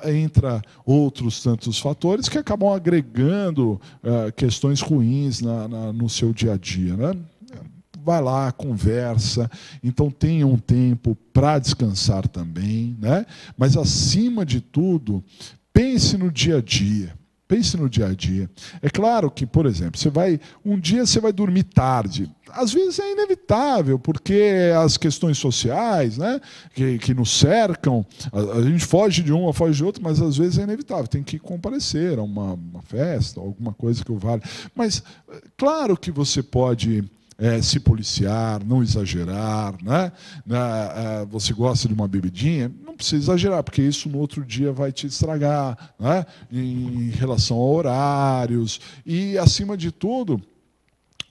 entra outros tantos fatores que acabam agregando questões ruins no seu dia a dia, né? Vai lá, conversa, então tenha um tempo para descansar também, né? Mas, acima de tudo, pense no dia a dia. Pense no dia a dia. É claro que, por exemplo, um dia você vai dormir tarde. Às vezes é inevitável, porque as questões sociais, né, que nos cercam, a gente foge de uma, foge de outra, mas às vezes é inevitável. Tem que comparecer a uma festa, alguma coisa que o vale. Mas, claro que você pode se policiar, não exagerar, né? Você gosta de uma bebidinha, não precisa exagerar, porque isso no outro dia vai te estragar, né? Em relação a horários e, acima de tudo,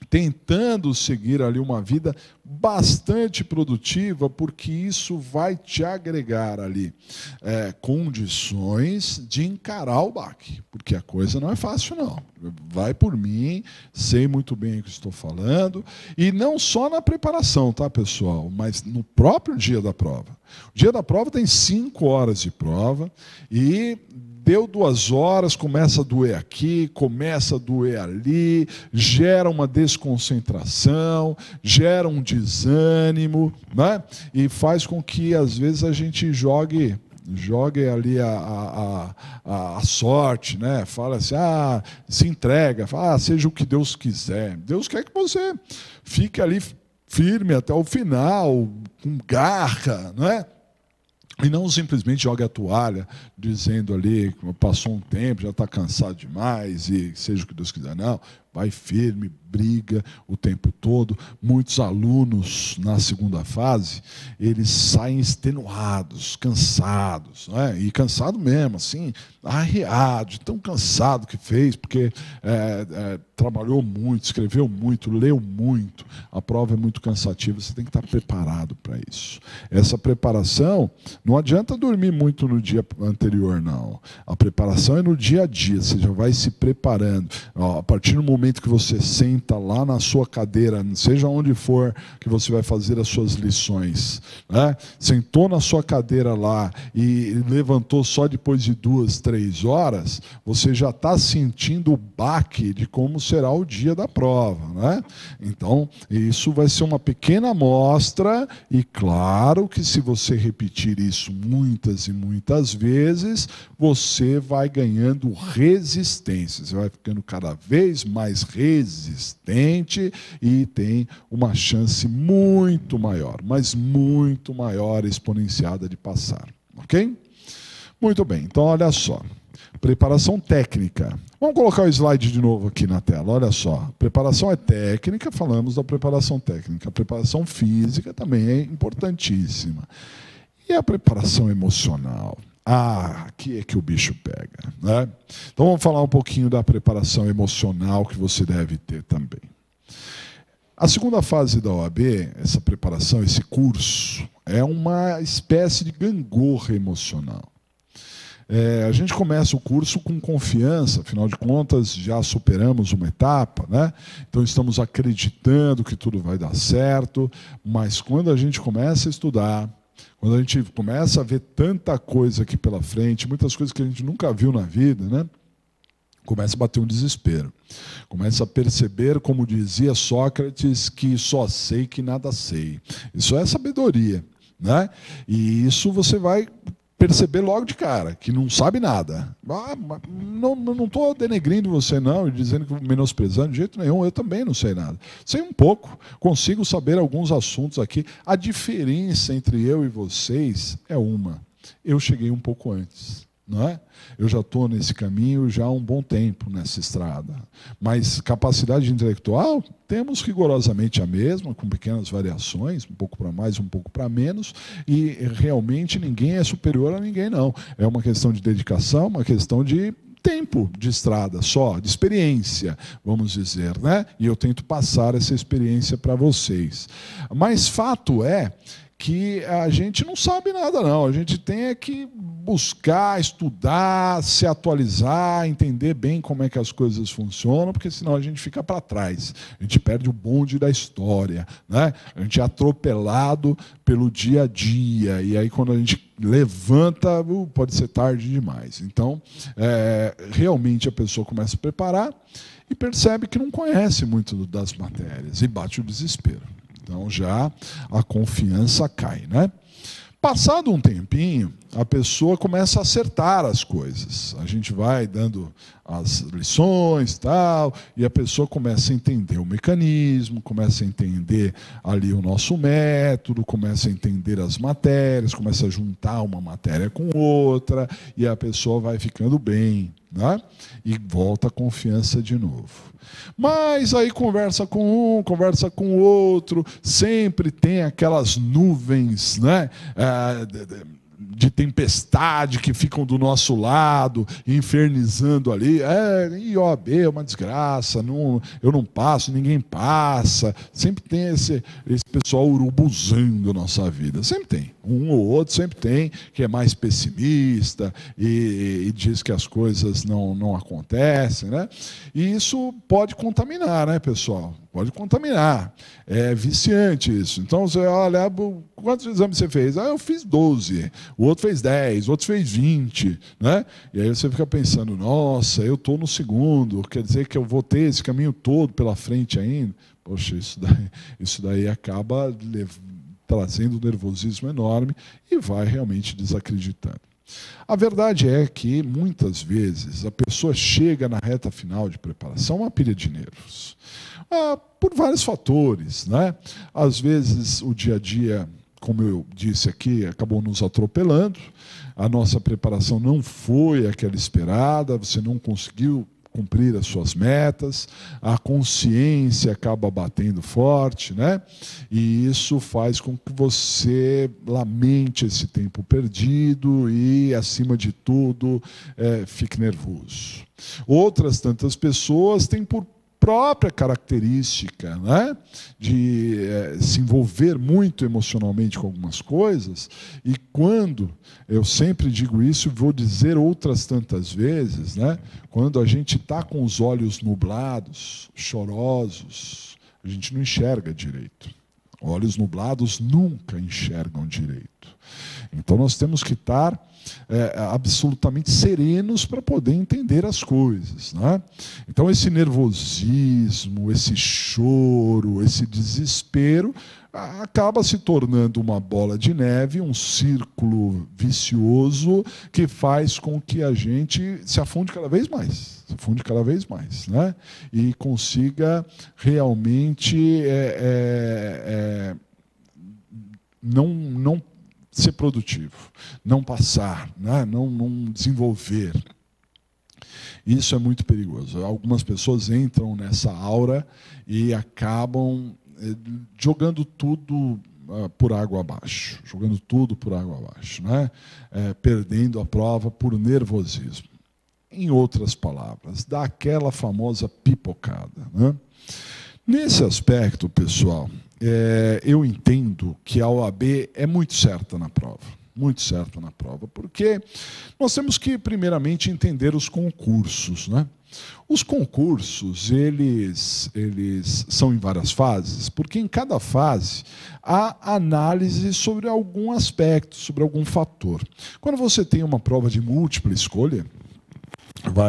tentando seguir ali uma vida bastante produtiva, porque isso vai te agregar ali condições de encarar o baque, porque a coisa não é fácil, não. Vai por mim, sei muito bem o que estou falando, e não só na preparação, tá, pessoal, mas no próprio dia da prova. O dia da prova tem 5 horas de prova, e deu 2 horas, começa a doer aqui, começa a doer ali, gera uma desconcentração, gera um desânimo, né? E faz com que, às vezes, a gente jogue ali a sorte, né? Fala assim, se entrega, fala, seja o que Deus quiser. Deus quer que você fique ali firme até o final, com garra, não é? E não simplesmente jogue a toalha, dizendo ali que passou um tempo, já está cansado demais, e seja o que Deus quiser. Não, vai firme, briga o tempo todo. Muitos alunos, na segunda fase, eles saem extenuados, cansados, né? E cansado mesmo, assim, arreado, de tão cansado que fez, porque trabalhou muito, escreveu muito, leu muito. A prova é muito cansativa, você tem que estar preparado para isso. Essa preparação, não adianta dormir muito no dia anterior, não. A preparação é no dia a dia, você já vai se preparando. A partir do momento que você senta lá na sua cadeira, seja onde for que você vai fazer as suas lições, né? Sentou na sua cadeira lá e levantou só depois de 2, 3 horas, você já está sentindo o baque de como será o dia da prova, né? Então, isso vai ser uma pequena amostra, e claro que, se você repetir isso muitas e muitas vezes, você vai ganhando resistência, você vai ficando cada vez mais resistente e tem uma chance muito maior, mas muito maior, exponenciada, de passar. Ok? Muito bem, então olha só. Preparação técnica. Vamos colocar o slide de novo aqui na tela, olha só. Preparação é técnica, falamos da preparação técnica. A preparação física também é importantíssima. E a preparação emocional? Aqui é que o bicho pega, né? Então vamos falar um pouquinho da preparação emocional que você deve ter também. A segunda fase da OAB, essa preparação, esse curso, é uma espécie de gangorra emocional. A gente começa o curso com confiança, afinal de contas já superamos uma etapa, né? Então estamos acreditando que tudo vai dar certo, mas quando a gente começa a estudar, quando a gente começa a ver tanta coisa aqui pela frente, muitas coisas que a gente nunca viu na vida, né? Começa a bater um desespero. Começa a perceber, como dizia Sócrates, que só sei que nada sei. Isso é sabedoria, né? E isso você vai perceber logo de cara, que não sabe nada. Não estou denegrindo você, não, e dizendo que menosprezando de jeito nenhum, eu também não sei nada. Sei um pouco, consigo saber alguns assuntos aqui. A diferença entre eu e vocês é uma. Eu cheguei um pouco antes. Não é? Eu já estou nesse caminho já há um bom tempo nessa estrada. Mas capacidade intelectual, temos rigorosamente a mesma, com pequenas variações, um pouco para mais, um pouco para menos, e realmente ninguém é superior a ninguém, não. É uma questão de dedicação, uma questão de tempo de estrada só, de experiência, vamos dizer, né? E eu tento passar essa experiência para vocês. Mas fato é que a gente não sabe nada, não. A gente tem que buscar, estudar, se atualizar, entender bem como é que as coisas funcionam, porque senão a gente fica para trás. A gente perde o bonde da história, né? A gente é atropelado pelo dia a dia, e aí quando a gente levanta, pode ser tarde demais. Então, realmente a pessoa começa a preparar e percebe que não conhece muito das matérias, e bate o desespero. Então já a confiança cai, né? Passado um tempinho, a pessoa começa a acertar as coisas. A gente vai dando as lições tal, e a pessoa começa a entender o mecanismo, começa a entender ali o nosso método, começa a entender as matérias, começa a juntar uma matéria com outra, e a pessoa vai ficando bem, né? E volta a confiança de novo. Mas aí conversa com um, conversa com o outro, sempre tem aquelas nuvens, né, de tempestade que ficam do nosso lado, infernizando ali. E OAB é uma desgraça, eu não passo, ninguém passa. Sempre tem esse pessoal urubuzando a nossa vida. Sempre tem. Um ou outro sempre tem, que é mais pessimista e diz que as coisas não acontecem, né? E isso pode contaminar, né, pessoal? Pode contaminar. É viciante isso. Então, você olha, quantos exames você fez? Eu fiz 12. O outro fez 10, o outro fez 20. Né? E aí você fica pensando, nossa, eu estou no segundo, quer dizer que eu vou ter esse caminho todo pela frente ainda? Poxa, isso daí acaba trazendo um nervosismo enorme e vai realmente desacreditando. A verdade é que, muitas vezes, a pessoa chega na reta final de preparação uma pilha de nervos. Por vários fatores, né? Às vezes, o dia a dia, como eu disse aqui, acabou nos atropelando, a nossa preparação não foi aquela esperada, você não conseguiu cumprir as suas metas, a consciência acaba batendo forte, né? E isso faz com que você lamente esse tempo perdido e, acima de tudo, fique nervoso. Outras tantas pessoas têm por própria característica, né, de se envolver muito emocionalmente com algumas coisas, e quando, eu sempre digo isso e vou dizer outras tantas vezes, né, quando a gente está com os olhos nublados, chorosos, a gente não enxerga direito. Olhos nublados nunca enxergam direito. Então nós temos que estar absolutamente serenos para poder entender as coisas, né? Então esse nervosismo, esse choro, esse desespero acaba se tornando uma bola de neve, um círculo vicioso que faz com que a gente se afunde cada vez mais, né? E consiga realmente não ser produtivo, não passar, né? não desenvolver. Isso é muito perigoso. Algumas pessoas entram nessa aura e acabam jogando tudo por água abaixo, né? Perdendo a prova por nervosismo. Em outras palavras, dá aquela famosa pipocada, né? Nesse aspecto, pessoal, eu entendo que a OAB é muito certa na prova, porque nós temos que, primeiramente, entender os concursos, né? Os concursos, eles são em várias fases, porque em cada fase há análise sobre algum aspecto, sobre algum fator. Quando você tem uma prova de múltipla escolha,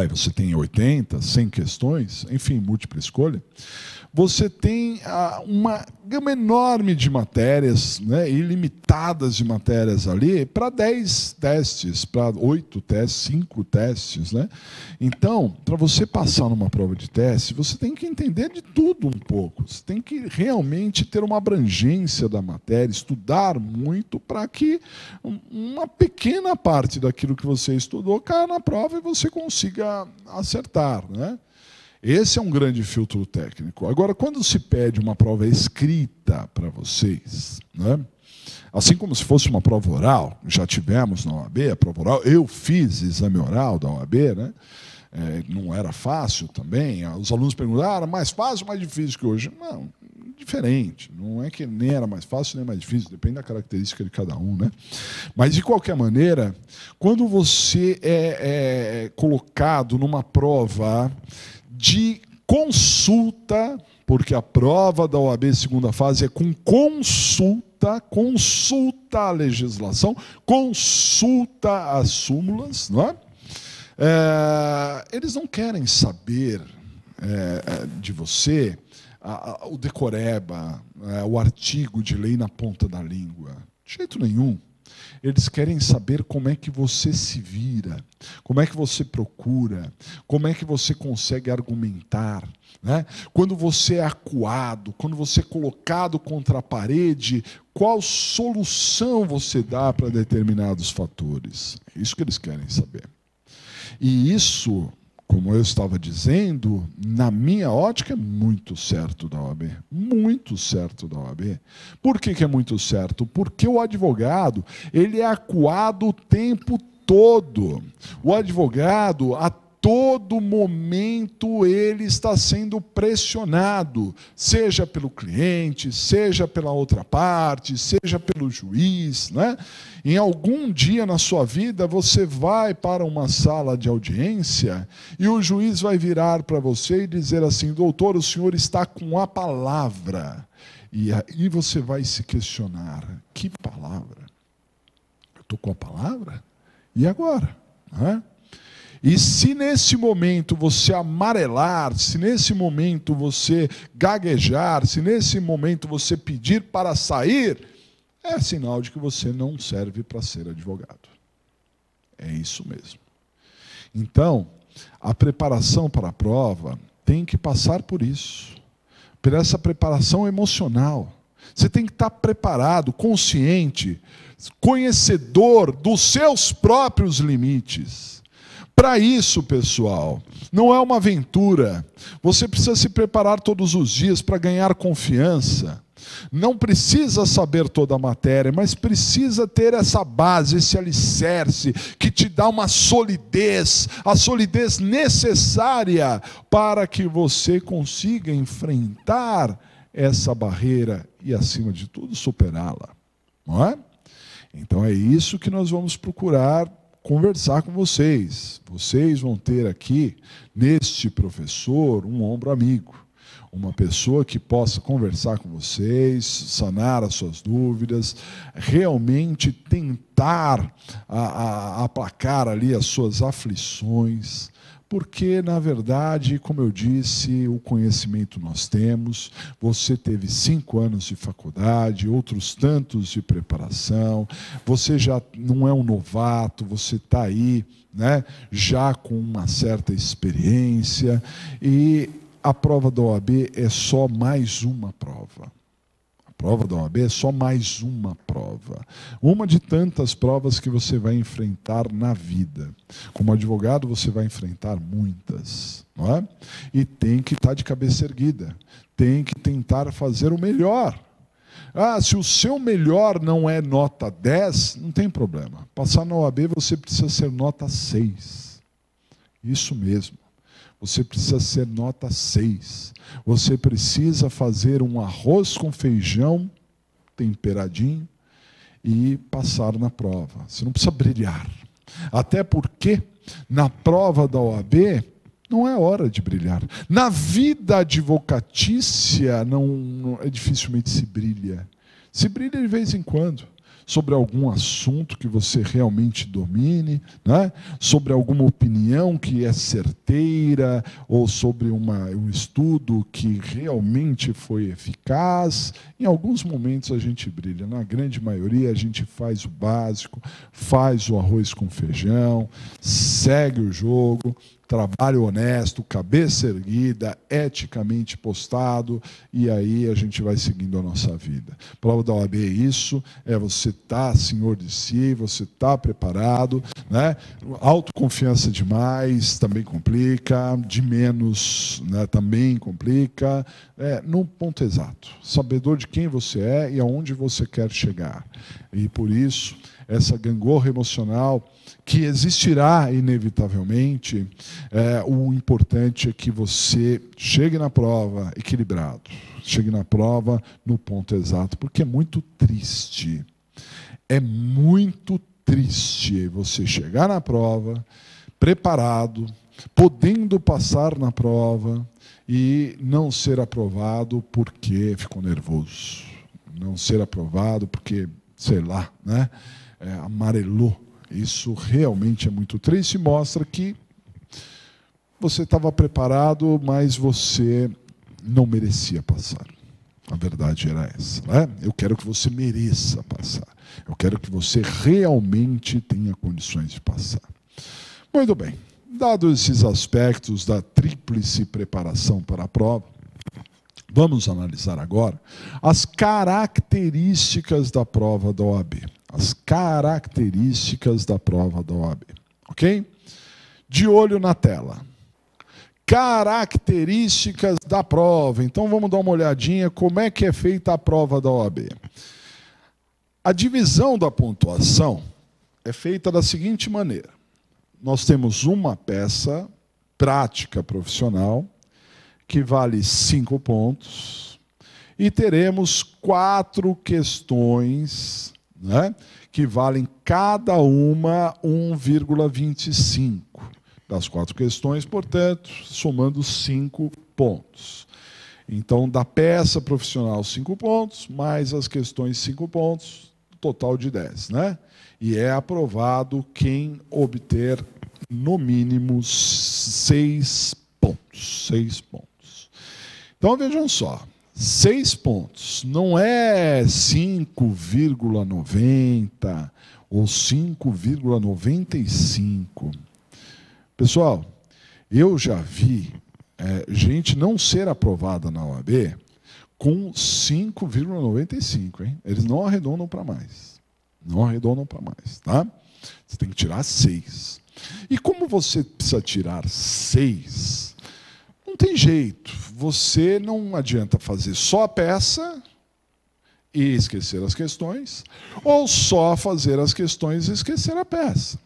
você tem 80, 100 questões, enfim, múltipla escolha, você tem uma gama enorme de matérias, né, ilimitadas de matérias ali, para 10 testes, para 8 testes, 5 testes. Né? Então, para você passar numa prova de teste, você tem que entender de tudo um pouco. Você tem que realmente ter uma abrangência da matéria, estudar muito para que uma pequena parte daquilo que você estudou caia na prova e você consiga acertar. Né? Esse é um grande filtro técnico. Agora, quando se pede uma prova escrita para vocês, né? Assim como se fosse uma prova oral, já tivemos na OAB a prova oral, eu fiz exame oral da OAB, né? Não era fácil também. Os alunos perguntaram, mais fácil ou mais difícil que hoje? Não, diferente. Não é que nem era mais fácil nem mais difícil, depende da característica de cada um. Né? Mas, de qualquer maneira, quando você é colocado numa prova de consulta, porque a prova da OAB segunda fase é com consulta a legislação, consulta as súmulas, não é? Eles não querem saber de você o decoreba, o artigo de lei na ponta da língua. De jeito nenhum. Eles querem saber como é que você se vira, como é que você procura, como é que você consegue argumentar. Né? Quando você é acuado, quando você é colocado contra a parede, qual solução você dá para determinados fatores? É isso que eles querem saber. E isso, como eu estava dizendo, na minha ótica é muito certo da OAB. Muito certo da OAB. Por que é muito certo? Porque o advogado, ele é acuado o tempo todo. O advogado, a todo momento, ele está sendo pressionado, seja pelo cliente, seja pela outra parte, seja pelo juiz. Né? Em algum dia na sua vida, você vai para uma sala de audiência e o juiz vai virar para você e dizer assim, doutor, o senhor está com a palavra. E aí você vai se questionar, que palavra? Eu estou com a palavra? E agora? Né? E se nesse momento você amarelar, se nesse momento você gaguejar, se nesse momento você pedir para sair, é sinal de que você não serve para ser advogado. É isso mesmo. Então, a preparação para a prova tem que passar por isso, por essa preparação emocional. Você tem que estar preparado, consciente, conhecedor dos seus próprios limites. Para isso, pessoal, não é uma aventura. Você precisa se preparar todos os dias para ganhar confiança. Não precisa saber toda a matéria, mas precisa ter essa base, esse alicerce, que te dá uma solidez, a solidez necessária para que você consiga enfrentar essa barreira e, acima de tudo, superá-la. Não é? Então é isso que nós vamos procurar conversar com vocês. Vocês vão ter aqui, neste professor, um ombro amigo. Uma pessoa que possa conversar com vocês, sanar as suas dúvidas, realmente tentar aplacar ali as suas aflições, porque, na verdade, como eu disse, o conhecimento nós temos, você teve 5 anos de faculdade, outros tantos de preparação, você já não é um novato, você está aí, né, já com uma certa experiência, e a prova da OAB é só mais uma prova. A prova da OAB é só mais uma prova. Uma de tantas provas que você vai enfrentar na vida. Como advogado, você vai enfrentar muitas. Não é? E tem que estar de cabeça erguida. Tem que tentar fazer o melhor. Se o seu melhor não é nota 10, não tem problema. Passar na OAB, você precisa ser nota 6. Isso mesmo. Você precisa ser nota 6. Você precisa fazer um arroz com feijão temperadinho e passar na prova. Você não precisa brilhar. Até porque, na prova da OAB, não é hora de brilhar. Na vida advocatícia, dificilmente se brilha. Se brilha de vez em quando. sobre algum assunto que você realmente domine, né? Sobre alguma opinião que é certeira, ou sobre um estudo que realmente foi eficaz. Em alguns momentos a gente brilha, na grande maioria a gente faz o básico, faz o arroz com feijão, segue o jogo, trabalho honesto, cabeça erguida, eticamente postado, e aí a gente vai seguindo a nossa vida. A prova da OAB é isso, é você estar senhor de si, você estar preparado, né? Autoconfiança demais também complica, de menos, né, também complica, no ponto exato, sabedor de quem você é e aonde você quer chegar. E por isso, essa gangorra emocional que existirá inevitavelmente, o importante é que você chegue na prova equilibrado, chegue na prova no ponto exato, porque é muito triste você chegar na prova preparado, podendo passar na prova e não ser aprovado porque ficou nervoso, não ser aprovado porque, sei lá, né, amarelou. Isso realmente é muito triste e mostra que você estava preparado, mas você não merecia passar. A verdade era essa, né? Eu quero que você mereça passar. Eu quero que você realmente tenha condições de passar. Muito bem. Dados esses aspectos da tríplice preparação para a prova, vamos analisar agora as características da prova da OAB. As características da prova da OAB. Ok? De olho na tela. Características da prova. Então vamos dar uma olhadinha como é que é feita a prova da OAB. A divisão da pontuação é feita da seguinte maneira. Nós temos uma peça prática profissional que vale 5 pontos e teremos 4 questões, né, que valem cada uma 1,25. Das 4 questões, portanto, somando 5 pontos. Então, da peça profissional, 5 pontos, mais as questões, 5 pontos, total de 10, né? E é aprovado quem obter, no mínimo, 6 pontos. 6 pontos. Então, vejam só. 6 pontos não é 5,90 ou 5,95. Pessoal, eu já vi gente não ser aprovada na OAB com 5,95, hein? Eles não arredondam para mais. Não arredondam para mais, tá? Você tem que tirar 6. E como você precisa tirar 6, não tem jeito. Você não adianta fazer só a peça e esquecer as questões, ou só fazer as questões e esquecer a peça.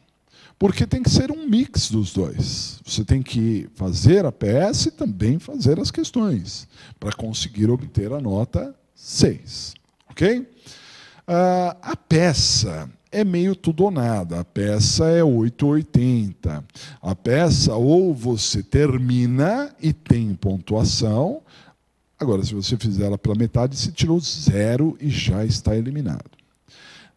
Porque tem que ser um mix dos dois. Você tem que fazer a peça e também fazer as questões, para conseguir obter a nota 6. Ok? A peça é meio tudo ou nada. A peça é 8,80. A peça, ou você termina e tem pontuação. Agora, se você fizer ela pela metade, você tirou 0 e já está eliminado.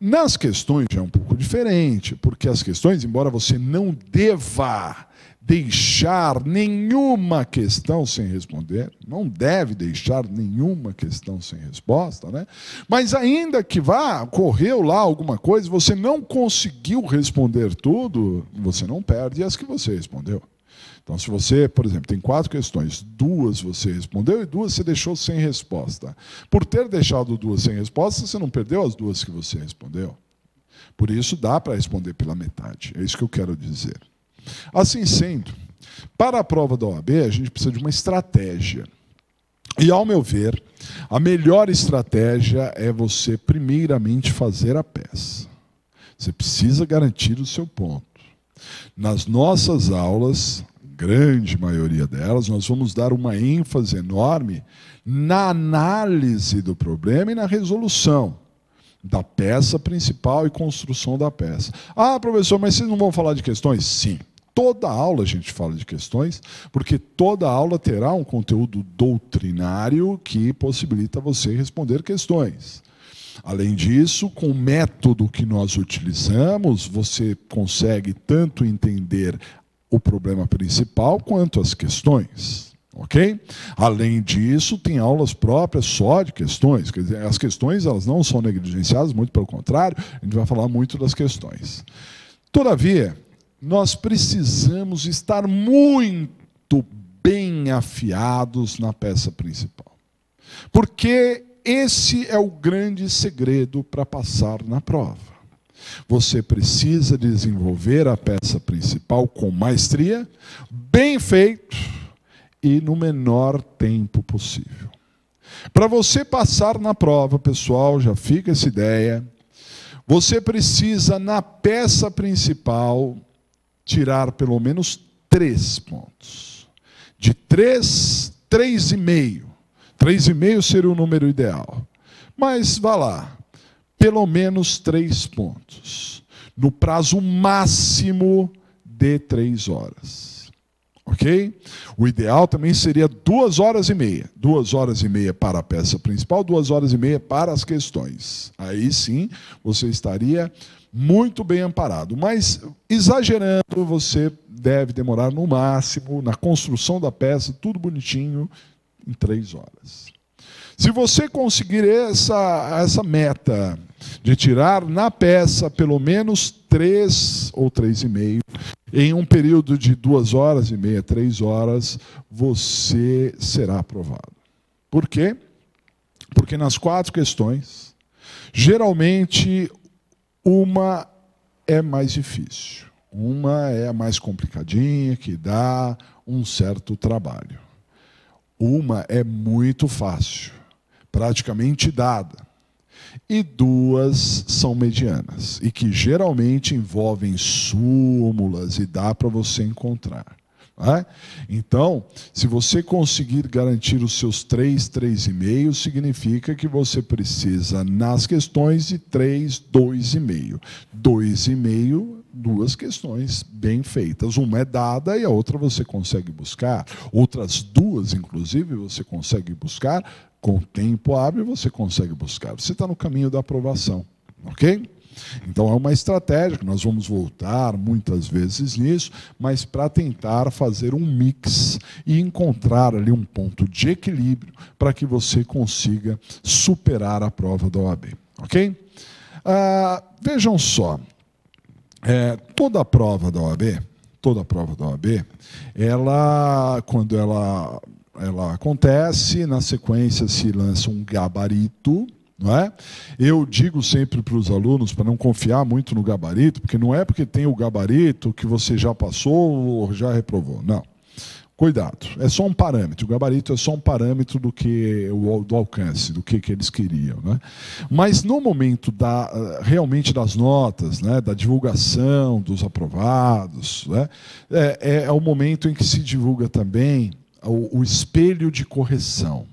Nas questões já é um pouco diferente, porque as questões, embora você não deva deixar nenhuma questão sem responder, não deve deixar nenhuma questão sem resposta, né? Mas ainda que ocorreu lá alguma coisa, você não conseguiu responder tudo, você não perde as que você respondeu. Então, se você, por exemplo, tem 4 questões, 2 você respondeu e 2 você deixou sem resposta. Por ter deixado 2 sem resposta, você não perdeu as 2 que você respondeu. Por isso, dá para responder pela metade. É isso que eu quero dizer. Assim sendo, para a prova da OAB, a gente precisa de uma estratégia. E, ao meu ver, a melhor estratégia é você, primeiramente, fazer a peça. Você precisa garantir o seu ponto. Nas nossas aulas, grande maioria delas, nós vamos dar uma ênfase enorme na análise do problema e na resolução da peça principal e construção da peça. Ah, professor, mas vocês não vão falar de questões? Sim. Toda aula a gente fala de questões, porque toda aula terá um conteúdo doutrinário que possibilita você responder questões. Além disso, com o método que nós utilizamos, você consegue tanto entender o problema principal quanto as questões. Ok? Além disso, tem aulas próprias só de questões. Quer dizer, as questões elas não são negligenciadas, muito pelo contrário, a gente vai falar muito das questões. Todavia, nós precisamos estar muito bem afiados na peça principal. Porque esse é o grande segredo para passar na prova. Você precisa desenvolver a peça principal com maestria, bem feito e no menor tempo possível. Para você passar na prova, pessoal, já fica essa ideia, você precisa, na peça principal, tirar pelo menos 3 pontos. De 3, 3,5. 3,5 seria o número ideal. Mas, vá lá, pelo menos 3 pontos. No prazo máximo de 3 horas. Ok? O ideal também seria 2 horas e meia. 2 horas e meia para a peça principal, 2 horas e meia para as questões. Aí sim, você estaria muito bem amparado. Mas, exagerando, você deve demorar no máximo, na construção da peça, tudo bonitinho, em 3 horas. Se você conseguir essa meta de tirar na peça pelo menos 3 ou 3,5, em um período de 2 horas e meia, 3 horas, você será aprovado. Por quê? Porque nas 4 questões, geralmente, uma é mais difícil. Uma é a mais complicadinha, que dá um certo trabalho. Uma é muito fácil, praticamente dada. E 2 são medianas, e que geralmente envolvem súmulas, e dá para você encontrar. Né? Então, se você conseguir garantir os seus 3, 3,5, significa que você precisa, nas questões, de 3, 2,5. 2,5, 2 questões bem feitas. Uma é dada e a outra você consegue buscar. Outras 2, inclusive, você consegue buscar. Com tempo hábil, você consegue buscar. Você está no caminho da aprovação. Ok? Então, é uma estratégia que nós vamos voltar muitas vezes nisso, mas para tentar fazer um mix e encontrar ali um ponto de equilíbrio para que você consiga superar a prova da OAB. Ok? Vejam só, toda a prova da OAB, quando ela acontece, na sequência se lança um gabarito, não é? Eu digo sempre para os alunos para não confiar muito no gabarito, porque não é porque tem o gabarito que você já passou ou já reprovou. Não. Cuidado, é só um parâmetro. O gabarito é só um parâmetro do alcance, do que eles queriam. Né? Mas no momento realmente das notas, né, da divulgação dos aprovados, né, é o momento em que se divulga também o espelho de correção.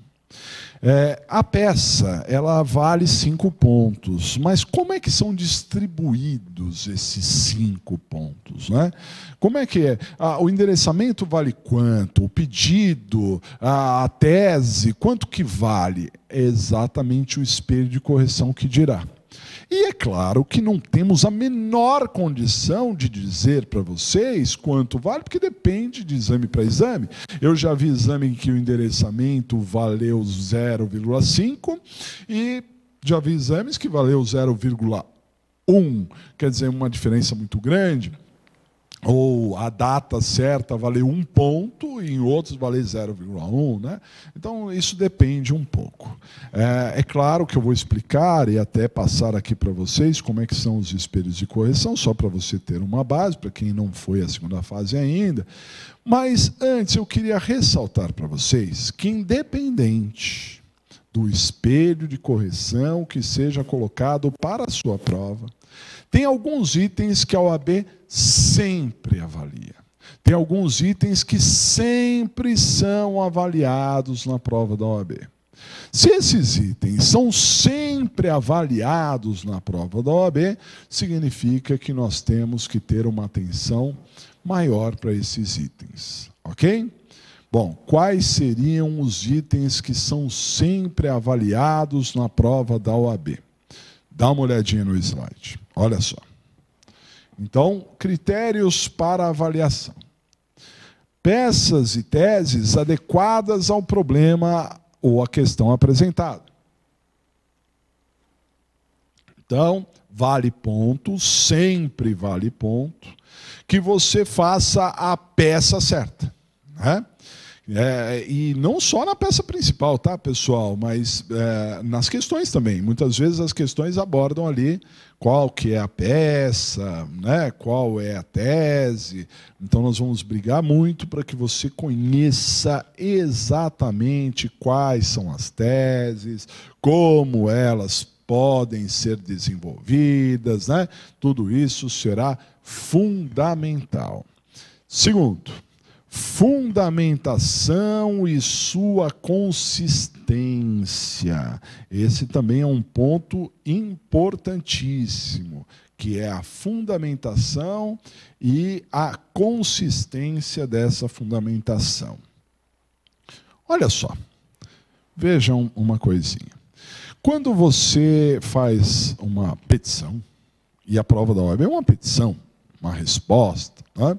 A peça ela vale 5 pontos, mas como é que são distribuídos esses 5 pontos? Né? Como é que é? O endereçamento vale quanto? O pedido, a tese, quanto que vale? É exatamente o espelho de correção que dirá. E é claro que não temos a menor condição de dizer para vocês quanto vale, porque depende de exame para exame. Eu já vi exame em que o endereçamento valeu 0,5 e já vi exames que valeu 0,1, quer dizer, uma diferença muito grande. Ou a data certa valeu 1 ponto e em outros valeu 0,1. Né? Então, isso depende um pouco. É claro que eu vou explicar e até passar aqui para vocês como é que são os espelhos de correção, só para você ter uma base, para quem não foi à segunda fase ainda. Mas, antes, eu queria ressaltar para vocês que, independente do espelho de correção que seja colocado para a sua prova, tem alguns itens que a OAB sempre avalia. Tem alguns itens que sempre são avaliados na prova da OAB. Se esses itens são sempre avaliados na prova da OAB, significa que nós temos que ter uma atenção maior para esses itens. Ok? Bom, quais seriam os itens que são sempre avaliados na prova da OAB? Dá uma olhadinha no slide. Olha só. Então, critérios para avaliação. Peças e teses adequadas ao problema ou à questão apresentada. Então, vale ponto, sempre vale ponto, que você faça a peça certa, né? E não só na peça principal, tá, pessoal? Mas nas questões também. Muitas vezes as questões abordam ali qual que é a peça, né? Qual é a tese. Então nós vamos brigar muito para que você conheça exatamente quais são as teses, como elas podem ser desenvolvidas, né? Tudo isso será fundamental. Segundo, fundamentação e sua consistência. Esse também é um ponto importantíssimo, que é a fundamentação e a consistência dessa fundamentação. Olha só, vejam uma coisinha. Quando você faz uma petição, e a prova da OAB é uma petição, uma resposta, né?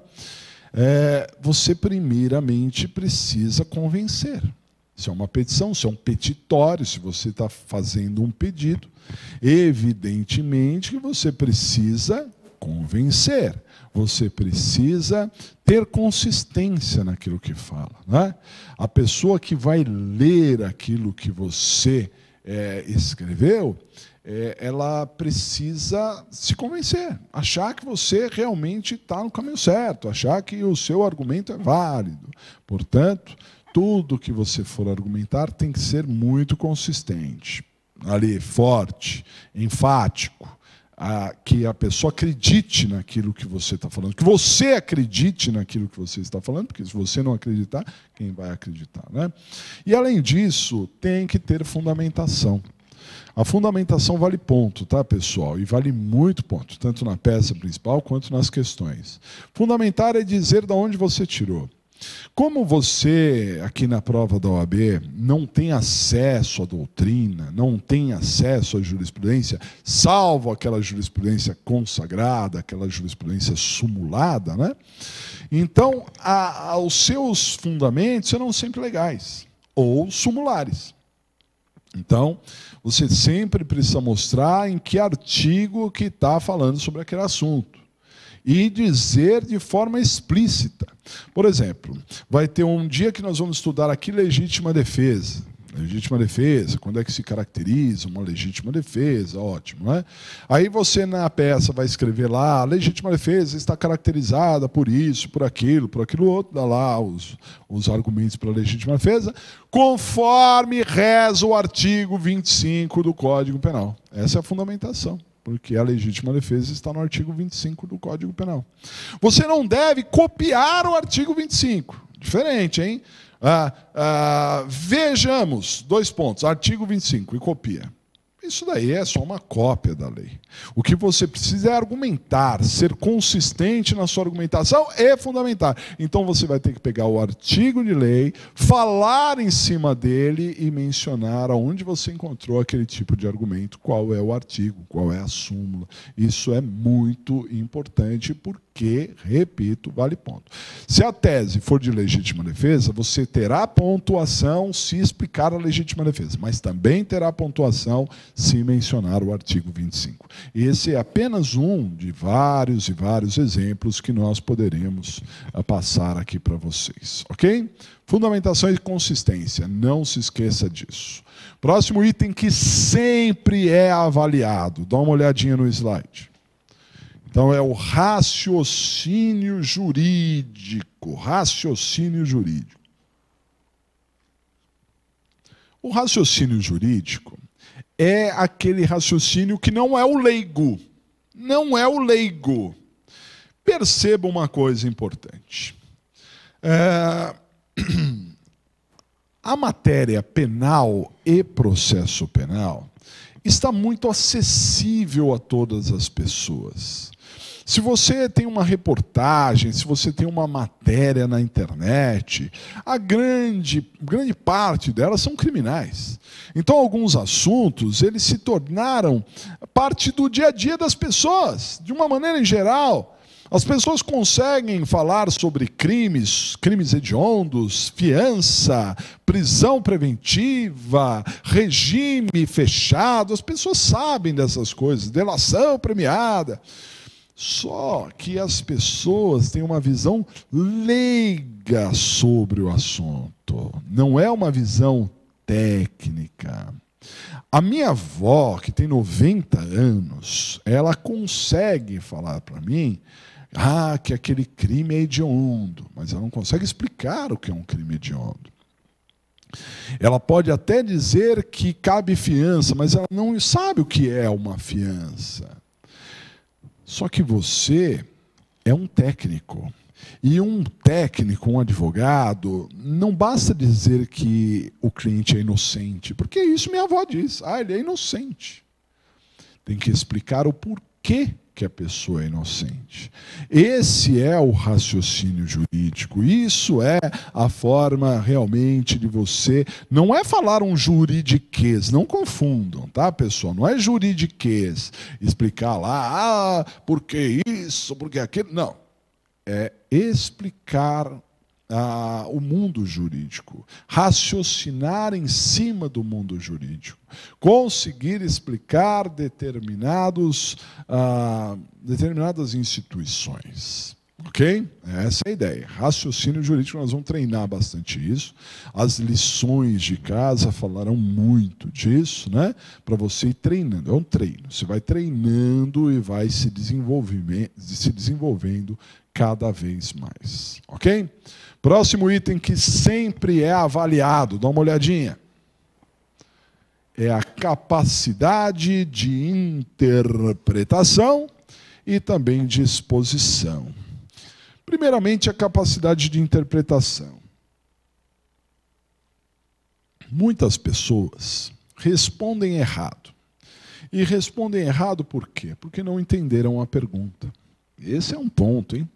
Você primeiramente precisa convencer. Se é uma petição, se é um petitório, se você está fazendo um pedido, evidentemente que você precisa convencer, você precisa ter consistência naquilo que fala, né? A pessoa que vai ler aquilo que você escreveu, ela precisa se convencer, achar que você realmente está no caminho certo, achar que o seu argumento é válido. Portanto, tudo que você for argumentar tem que ser muito consistente, ali, forte, enfático, que a pessoa acredite naquilo que você está falando, que você acredite naquilo que você está falando, porque se você não acreditar, quem vai acreditar, né? E, além disso, tem que ter fundamentação. A fundamentação vale ponto, tá, pessoal? E vale muito ponto, tanto na peça principal quanto nas questões. Fundamentar é dizer de onde você tirou. Como você, aqui na prova da OAB, não tem acesso à doutrina, não tem acesso à jurisprudência, salvo aquela jurisprudência consagrada, aquela jurisprudência sumulada, né? Então, os seus fundamentos serão sempre legais ou sumulares. Então, você sempre precisa mostrar em que artigo que está falando sobre aquele assunto. E dizer de forma explícita. Por exemplo, vai ter um dia que nós vamos estudar aqui legítima defesa. Legítima defesa, quando é que se caracteriza uma legítima defesa, ótimo, né? Aí você na peça vai escrever lá, a legítima defesa está caracterizada por isso, por aquilo outro, dá lá os argumentos para a legítima defesa, conforme reza o artigo 25 do Código Penal. Essa é a fundamentação, porque a legítima defesa está no artigo 25 do Código Penal. Você não deve copiar o artigo 25. Diferente, hein? Vejamos, 2 pontos, artigo 25, e copia. Isso daí é só uma cópia da lei. O que você precisa é argumentar, ser consistente na sua argumentação e fundamentar. Então você vai ter que pegar o artigo de lei, falar em cima dele e mencionar aonde você encontrou aquele tipo de argumento, qual é o artigo, qual é a súmula. Isso é muito importante porque, repito, vale ponto. Se a tese for de legítima defesa, você terá pontuação se explicar a legítima defesa, mas também terá pontuação se mencionar o artigo 25. Esse é apenas um de vários e vários exemplos que nós poderemos passar aqui para vocês, ok? Fundamentação e consistência, não se esqueça disso. Próximo item que sempre é avaliado, dá uma olhadinha no slide. Então é o raciocínio jurídico, raciocínio jurídico. O raciocínio jurídico é aquele raciocínio que não é o leigo. Não é o leigo. Perceba uma coisa importante. A matéria penal e processo penal está muito acessível a todas as pessoas. Se você tem uma reportagem, se você tem uma matéria na internet, a grande parte delas são criminais. Então, alguns assuntos, eles se tornaram parte do dia a dia das pessoas, de uma maneira em geral. As pessoas conseguem falar sobre crimes hediondos, fiança, prisão preventiva, regime fechado. As pessoas sabem dessas coisas, delação premiada. Só que as pessoas têm uma visão leiga sobre o assunto. Não é uma visão técnica. A minha avó, que tem 90 anos, ela consegue falar para mim que aquele crime é hediondo, mas ela não consegue explicar o que é um crime hediondo. Ela pode até dizer que cabe fiança, mas ela não sabe o que é uma fiança. Só que você é um técnico. E um técnico, um advogado, não basta dizer que o cliente é inocente, porque isso minha avó diz. Ele é inocente. Tem que explicar o porquê que a pessoa é inocente. Esse é o raciocínio jurídico. Isso é a forma realmente de você... Não é falar um juridiquês, não confundam, tá, pessoal? Não é juridiquês, explicar lá, por que isso, por que aquilo. Não. É explicar o mundo jurídico, raciocinar em cima do mundo jurídico, conseguir explicar determinadas instituições. Ok? Essa é a ideia. Raciocínio jurídico, nós vamos treinar bastante isso. As lições de casa falarão muito disso, né? Para você ir treinando. É um treino. Você vai treinando e vai se desenvolvendo cada vez mais. Ok? Próximo item que sempre é avaliado, dá uma olhadinha. É a capacidade de interpretação e também de exposição. Primeiramente, a capacidade de interpretação. Muitas pessoas respondem errado. E respondem errado por quê? Porque não entenderam a pergunta. Esse é um ponto, hein?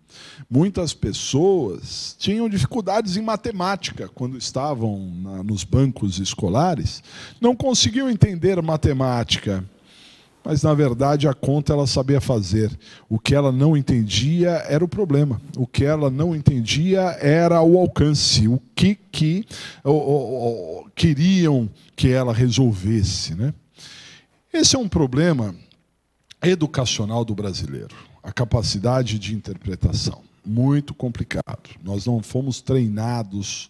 Muitas pessoas tinham dificuldades em matemática quando estavam nos bancos escolares, não conseguiam entender matemática, mas, na verdade, a conta ela sabia fazer. O que ela não entendia era o problema. O que ela não entendia era o alcance, o que queriam que ela resolvesse, né? Esse é um problema educacional do brasileiro. A capacidade de interpretação. Muito complicado. Nós não fomos treinados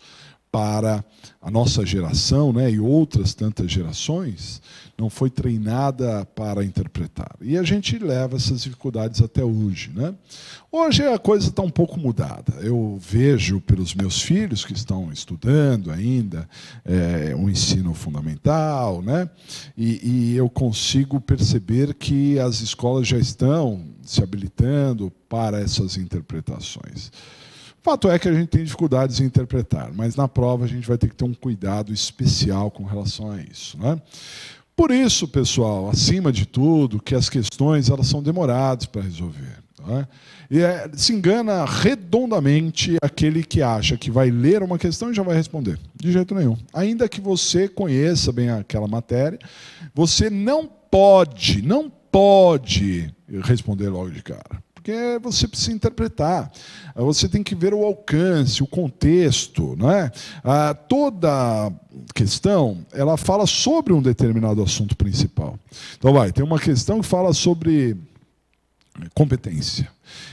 para a nossa geração, né, e outras tantas gerações, não foi treinada para interpretar. E a gente leva essas dificuldades até hoje, né? Hoje a coisa está um pouco mudada. Eu vejo pelos meus filhos que estão estudando ainda o ensino fundamental, né? E eu consigo perceber que as escolas já estão se habilitando para essas interpretações. O fato é que a gente tem dificuldades em interpretar, mas na prova a gente vai ter que ter um cuidado especial com relação a isso, né? Por isso, pessoal, acima de tudo, que as questões elas são demoradas para resolver. Né? E se engana redondamente aquele que acha que vai ler uma questão e já vai responder. De jeito nenhum. Ainda que você conheça bem aquela matéria, você não pode responder logo de cara. Porque você precisa interpretar, você tem que ver o alcance, o contexto, não é? Toda questão, ela fala sobre um determinado assunto principal. Então, tem uma questão que fala sobre competência.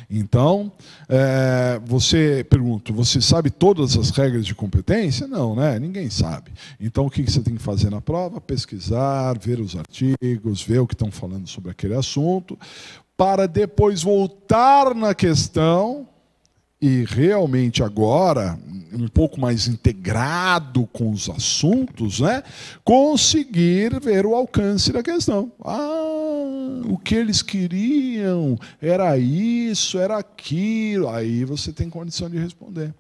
Então, você pergunta, você sabe todas as regras de competência? Não, né? Ninguém sabe. Então, o que você tem que fazer na prova? Pesquisar, ver os artigos, ver o que estão falando sobre aquele assunto, para depois voltar na questão e realmente agora, um pouco mais integrado com os assuntos, né, conseguir ver o alcance da questão. O que eles queriam era isso, era aquilo. Aí você tem condição de responder.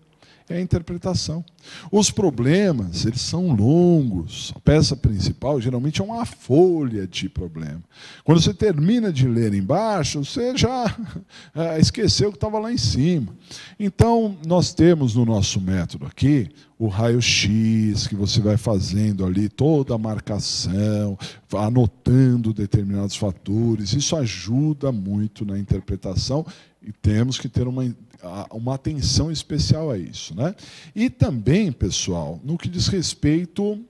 É a interpretação. Os problemas, eles são longos. A peça principal, geralmente, é uma folha de problema. Quando você termina de ler embaixo, você já esqueceu o que estava lá em cima. Então, nós temos no nosso método aqui o raio-x, que você vai fazendo ali toda a marcação, anotando determinados fatores. Isso ajuda muito na interpretação e temos que ter uma atenção especial a isso, né? E também, pessoal, no que diz respeito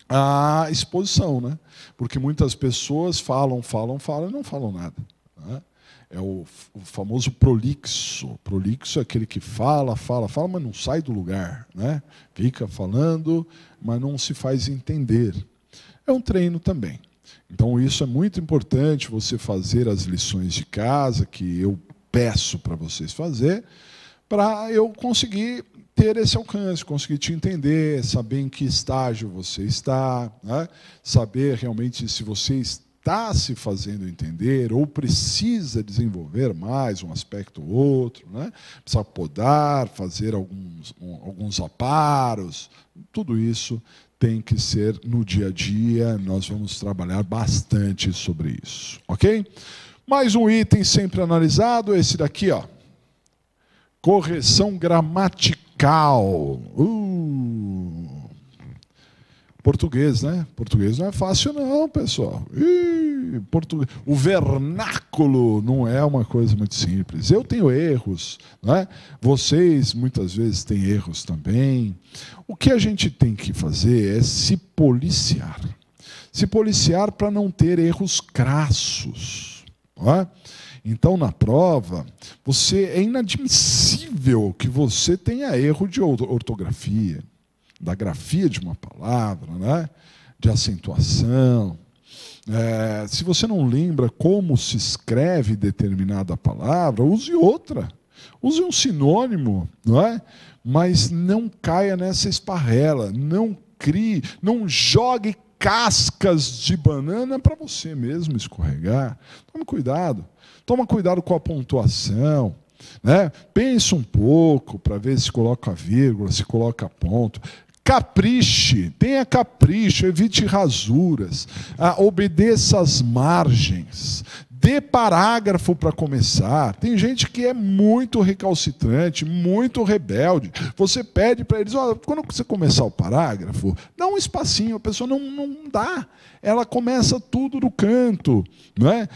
à exposição, né? Porque muitas pessoas falam e não falam nada, né? É o famoso prolixo. Prolixo é aquele que fala, mas não sai do lugar, né? Fica falando, mas não se faz entender. É um treino também. Então, isso é muito importante, você fazer as lições de casa, que eu peço para vocês fazer, para eu conseguir ter esse alcance, conseguir te entender, saber em que estágio você está, né? Saber realmente se você está se fazendo entender ou precisa desenvolver mais um aspecto ou outro, né? Precisa podar, fazer alguns aparos, tudo isso tem que ser no dia a dia, nós vamos trabalhar bastante sobre isso, ok? Mais um item sempre analisado, esse daqui, ó. Correção gramatical. Português, né? Português não é fácil não, pessoal. Português. O vernáculo não é uma coisa muito simples. Eu tenho erros, né? Vocês muitas vezes têm erros também. O que a gente tem que fazer é se policiar. Se policiar para não ter erros crassos. Não é? Então, na prova, é inadmissível que você tenha erro de ortografia, da grafia de uma palavra, né? De acentuação. Se você não lembra como se escreve determinada palavra, use outra. Use um sinônimo, não é? Mas não caia nessa esparrela, não crie, não jogue cascas de banana para você mesmo escorregar. Tome cuidado. Toma cuidado com a pontuação, né? Pensa um pouco para ver se coloca vírgula, se coloca ponto. Capriche, tenha capricho, evite rasuras, obedeça às margens, dê parágrafo para começar. Tem gente que é muito recalcitrante, muito rebelde. Você pede para eles, olha, quando você começar o parágrafo, dá um espacinho, a pessoa não dá. Ela começa tudo do canto, não é?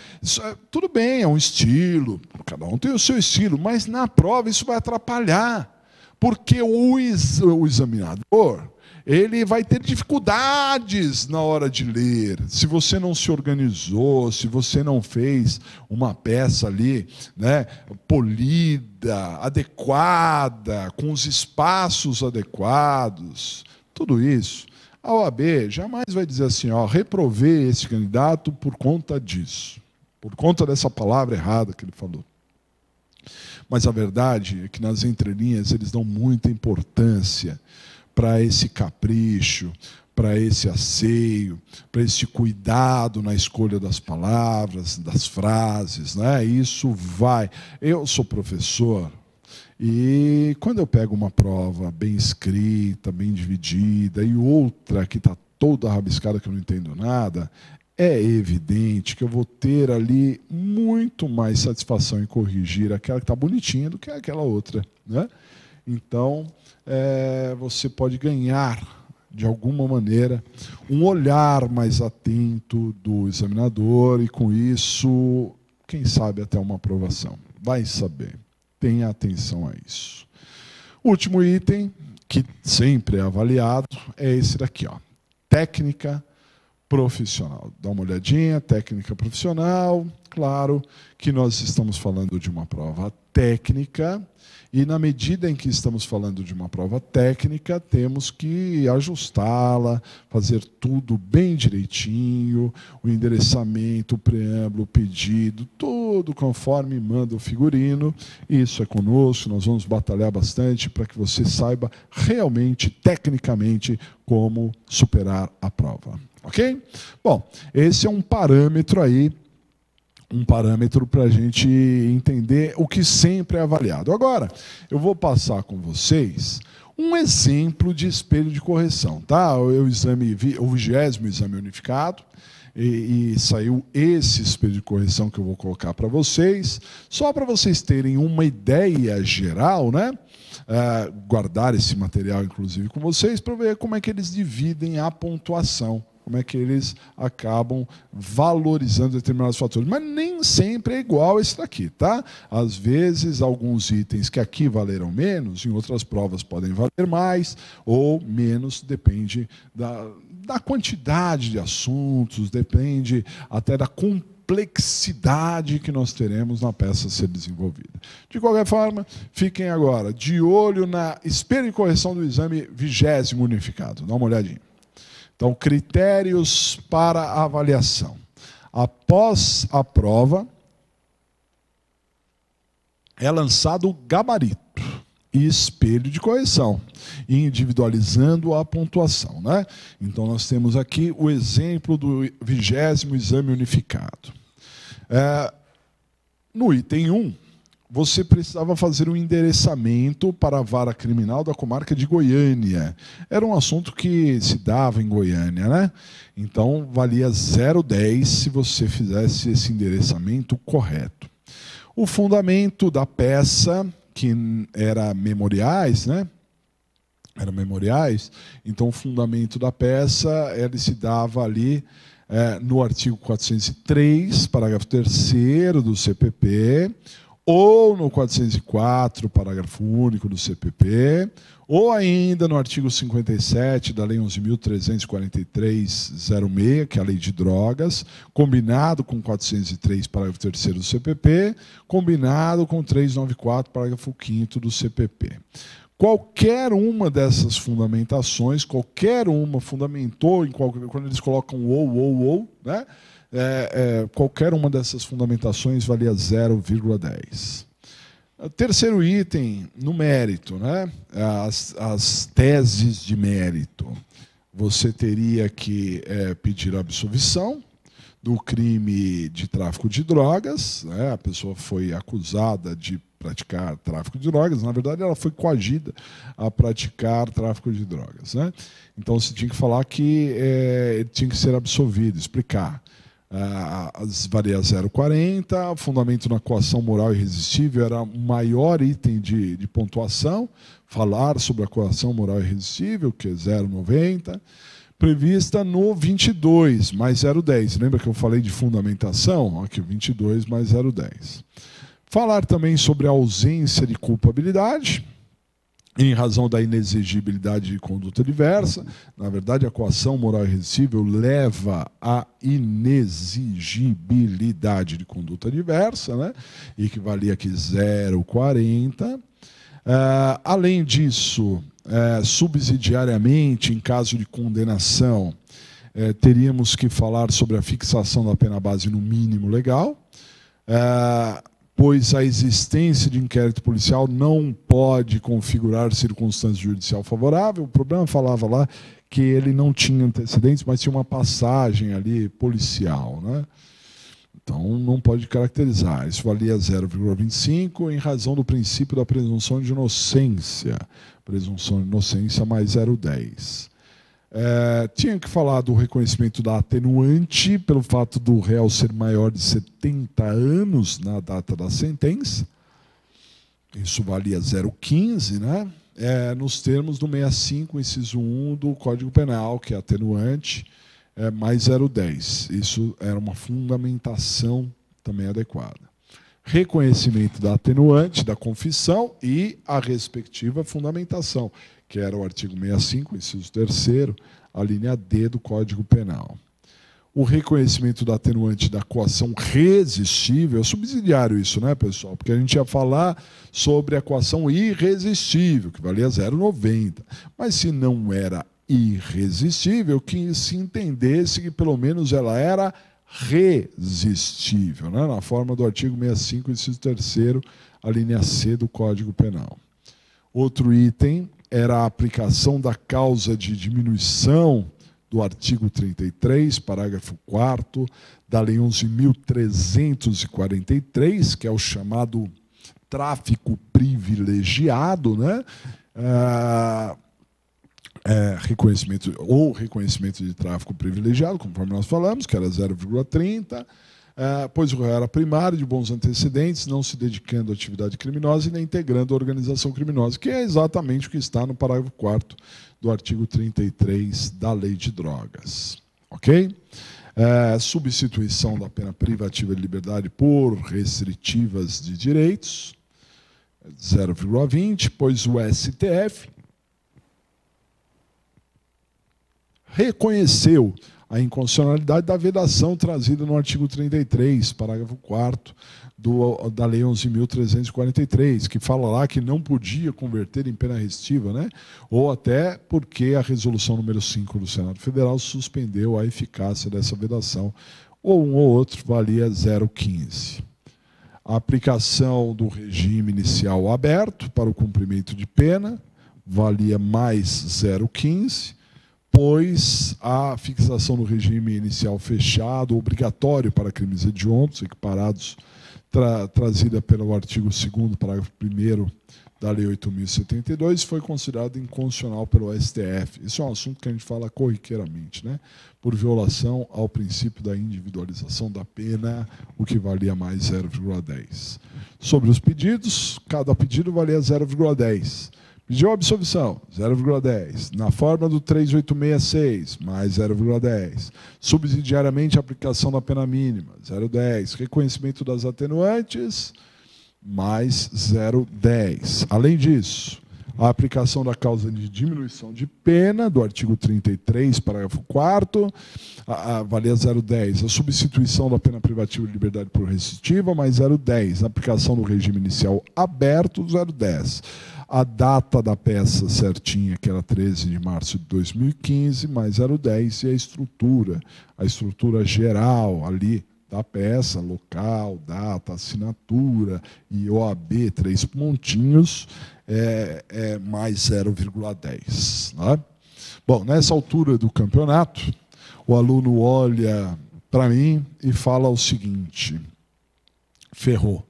Tudo bem, é um estilo, cada um tem o seu estilo, mas na prova isso vai atrapalhar. Porque o examinador, ele vai ter dificuldades na hora de ler. Se você não se organizou, se você não fez uma peça ali, né, polida, adequada, com os espaços adequados, tudo isso, a OAB jamais vai dizer assim, ó, reprovei esse candidato por conta disso, por conta dessa palavra errada que ele falou. Mas a verdade é que nas entrelinhas eles dão muita importância para esse capricho, para esse asseio, para esse cuidado na escolha das palavras, das frases, né? Isso vai. Eu sou professor e quando eu pego uma prova bem escrita, bem dividida e outra que está toda rabiscada que eu não entendo nada, é evidente que eu vou ter ali muito mais satisfação em corrigir aquela que está bonitinha do que aquela outra, né? Então, você pode ganhar, de alguma maneira, um olhar mais atento do examinador e, com isso, quem sabe até uma aprovação. Vai saber. Tenha atenção a isso. O último item, que sempre é avaliado, é esse daqui, ó. Técnica profissional. Dá uma olhadinha, técnica profissional. Claro que nós estamos falando de uma prova técnica e, na medida em que estamos falando de uma prova técnica, temos que ajustá-la, fazer tudo bem direitinho, o endereçamento, o preâmbulo, o pedido, tudo conforme manda o figurino. Isso é conosco, nós vamos batalhar bastante para que você saiba realmente, tecnicamente, como superar a prova. Ok? Bom, esse é um parâmetro aí, para a gente entender o que sempre é avaliado. Agora, eu vou passar com vocês um exemplo de espelho de correção, tá? O 20º exame unificado, e saiu esse espelho de correção que eu vou colocar para vocês, só para vocês terem uma ideia geral, né? guardar esse material, inclusive, com vocês, para ver como é que eles dividem a pontuação, como é que eles acabam valorizando determinados fatores. Mas nem sempre é igual esse daqui, tá? Às vezes, alguns itens que aqui valeram menos, em outras provas podem valer mais ou menos, depende da quantidade de assuntos, depende até da complexidade que nós teremos na peça a ser desenvolvida. De qualquer forma, fiquem agora de olho na espelho e correção do exame 20º unificado. Dá uma olhadinha. Então, critérios para a avaliação. Após a prova, é lançado o gabarito e espelho de correção, individualizando a pontuação, né? Então, nós temos aqui o exemplo do 20º exame unificado. No item 1, você precisava fazer um endereçamento para a vara criminal da comarca de Goiânia. Era um assunto que se dava em Goiânia, né? Então, valia 0,10 se você fizesse esse endereçamento correto. O fundamento da peça, que era memoriais, né? Eram memoriais, então o fundamento da peça ele se dava ali no artigo 403, parágrafo 3º do CPP, ou no 404, parágrafo único do CPP, ou ainda no artigo 57 da Lei 11.343/06, que é a Lei de Drogas, combinado com 403, parágrafo 3º do CPP, combinado com 394, parágrafo 5º do CPP. Qualquer uma dessas fundamentações, qualquer uma fundamentou, quando eles colocam ou, né? Qualquer uma dessas fundamentações valia 0,10. Terceiro item, no mérito, né? As teses de mérito. Você teria que pedir a absolvição do crime de tráfico de drogas, né? A pessoa foi acusada de praticar tráfico de drogas, na verdade ela foi coagida a praticar tráfico de drogas, né? Então você tinha que falar que ele tinha que ser absolvido, explicar. Valia 0,40, fundamento na coação moral irresistível era o maior item de pontuação, falar sobre a coação moral irresistível, que é 0,90, prevista no 22, mais 0,10. Lembra que eu falei de fundamentação? Aqui, 22 mais 0,10. Falar também sobre a ausência de culpabilidade, em razão da inexigibilidade de conduta diversa. Na verdade, a coação moral irresistível leva à inexigibilidade de conduta diversa, né? E que valia aqui 0,40. Além disso, subsidiariamente, em caso de condenação, teríamos que falar sobre a fixação da pena base no mínimo legal, pois a existência de inquérito policial não pode configurar circunstância judicial favorável. O problema falava lá que ele não tinha antecedentes, mas tinha uma passagem ali policial, né? Então, não pode caracterizar. Isso valia 0,25 em razão do princípio da presunção de inocência. Presunção de inocência mais 0,10. Tinha que falar do reconhecimento da atenuante pelo fato do réu ser maior de 70 anos na data da sentença. Isso valia 0,15, né? Nos termos do 65, inciso 1 do Código Penal, que é atenuante, mais 0,10. Isso era uma fundamentação também adequada. Reconhecimento da atenuante, da confissão e a respectiva fundamentação, que era o artigo 65, inciso 3º, a linha D do Código Penal. O reconhecimento da atenuante da coação resistível, é subsidiário isso, né, pessoal? Porque a gente ia falar sobre a coação irresistível, que valia 0,90. Mas se não era irresistível, que se entendesse que pelo menos ela era resistível, né? Na forma do artigo 65, inciso 3º, a linha C do Código Penal. Outro item era a aplicação da causa de diminuição do artigo 33, parágrafo 4º, da Lei 11.343, que é o chamado tráfico privilegiado, né? Reconhecimento de tráfico privilegiado, conforme nós falamos, que era 0,30. pois o réu era primário de bons antecedentes, não se dedicando à atividade criminosa e nem integrando a organização criminosa, que é exatamente o que está no parágrafo 4º do artigo 33 da Lei de Drogas. Ok? Substituição da pena privativa de liberdade por restritivas de direitos, 0,20, pois o STF reconheceu a inconstitucionalidade da vedação trazida no artigo 33, parágrafo 4º da Lei 11.343, que fala lá que não podia converter em pena restiva, né? Ou até porque a resolução número 5 do Senado Federal suspendeu a eficácia dessa vedação, ou um ou outro valia 0,15. A aplicação do regime inicial aberto para o cumprimento de pena valia mais 0,15, pois a fixação do regime inicial fechado, obrigatório para crimes hediondos, equiparados, trazida pelo artigo 2º, parágrafo 1º da Lei 8.072, foi considerada inconstitucional pelo STF. Isso é um assunto que a gente fala corriqueiramente, né? Por violação ao princípio da individualização da pena, o que valia mais 0,10. Sobre os pedidos, cada pedido valia 0,10. Pediu absolvição, 0,10. Na forma do 3866, mais 0,10. Subsidiariamente, a aplicação da pena mínima, 0,10. Reconhecimento das atenuantes, mais 0,10. Além disso, a aplicação da causa de diminuição de pena, do artigo 33, parágrafo 4º, valia 0,10. A substituição da pena privativa de liberdade por restritiva, mais 0,10. A aplicação do regime inicial aberto, 0,10. A data da peça certinha, que era 13 de março de 2015, mais 0,10, e a estrutura geral ali da peça, local, data, assinatura e OAB, 3 pontinhos, mais 0,10. Né? Bom, nessa altura do campeonato, o aluno olha para mim e fala o seguinte: ferrou.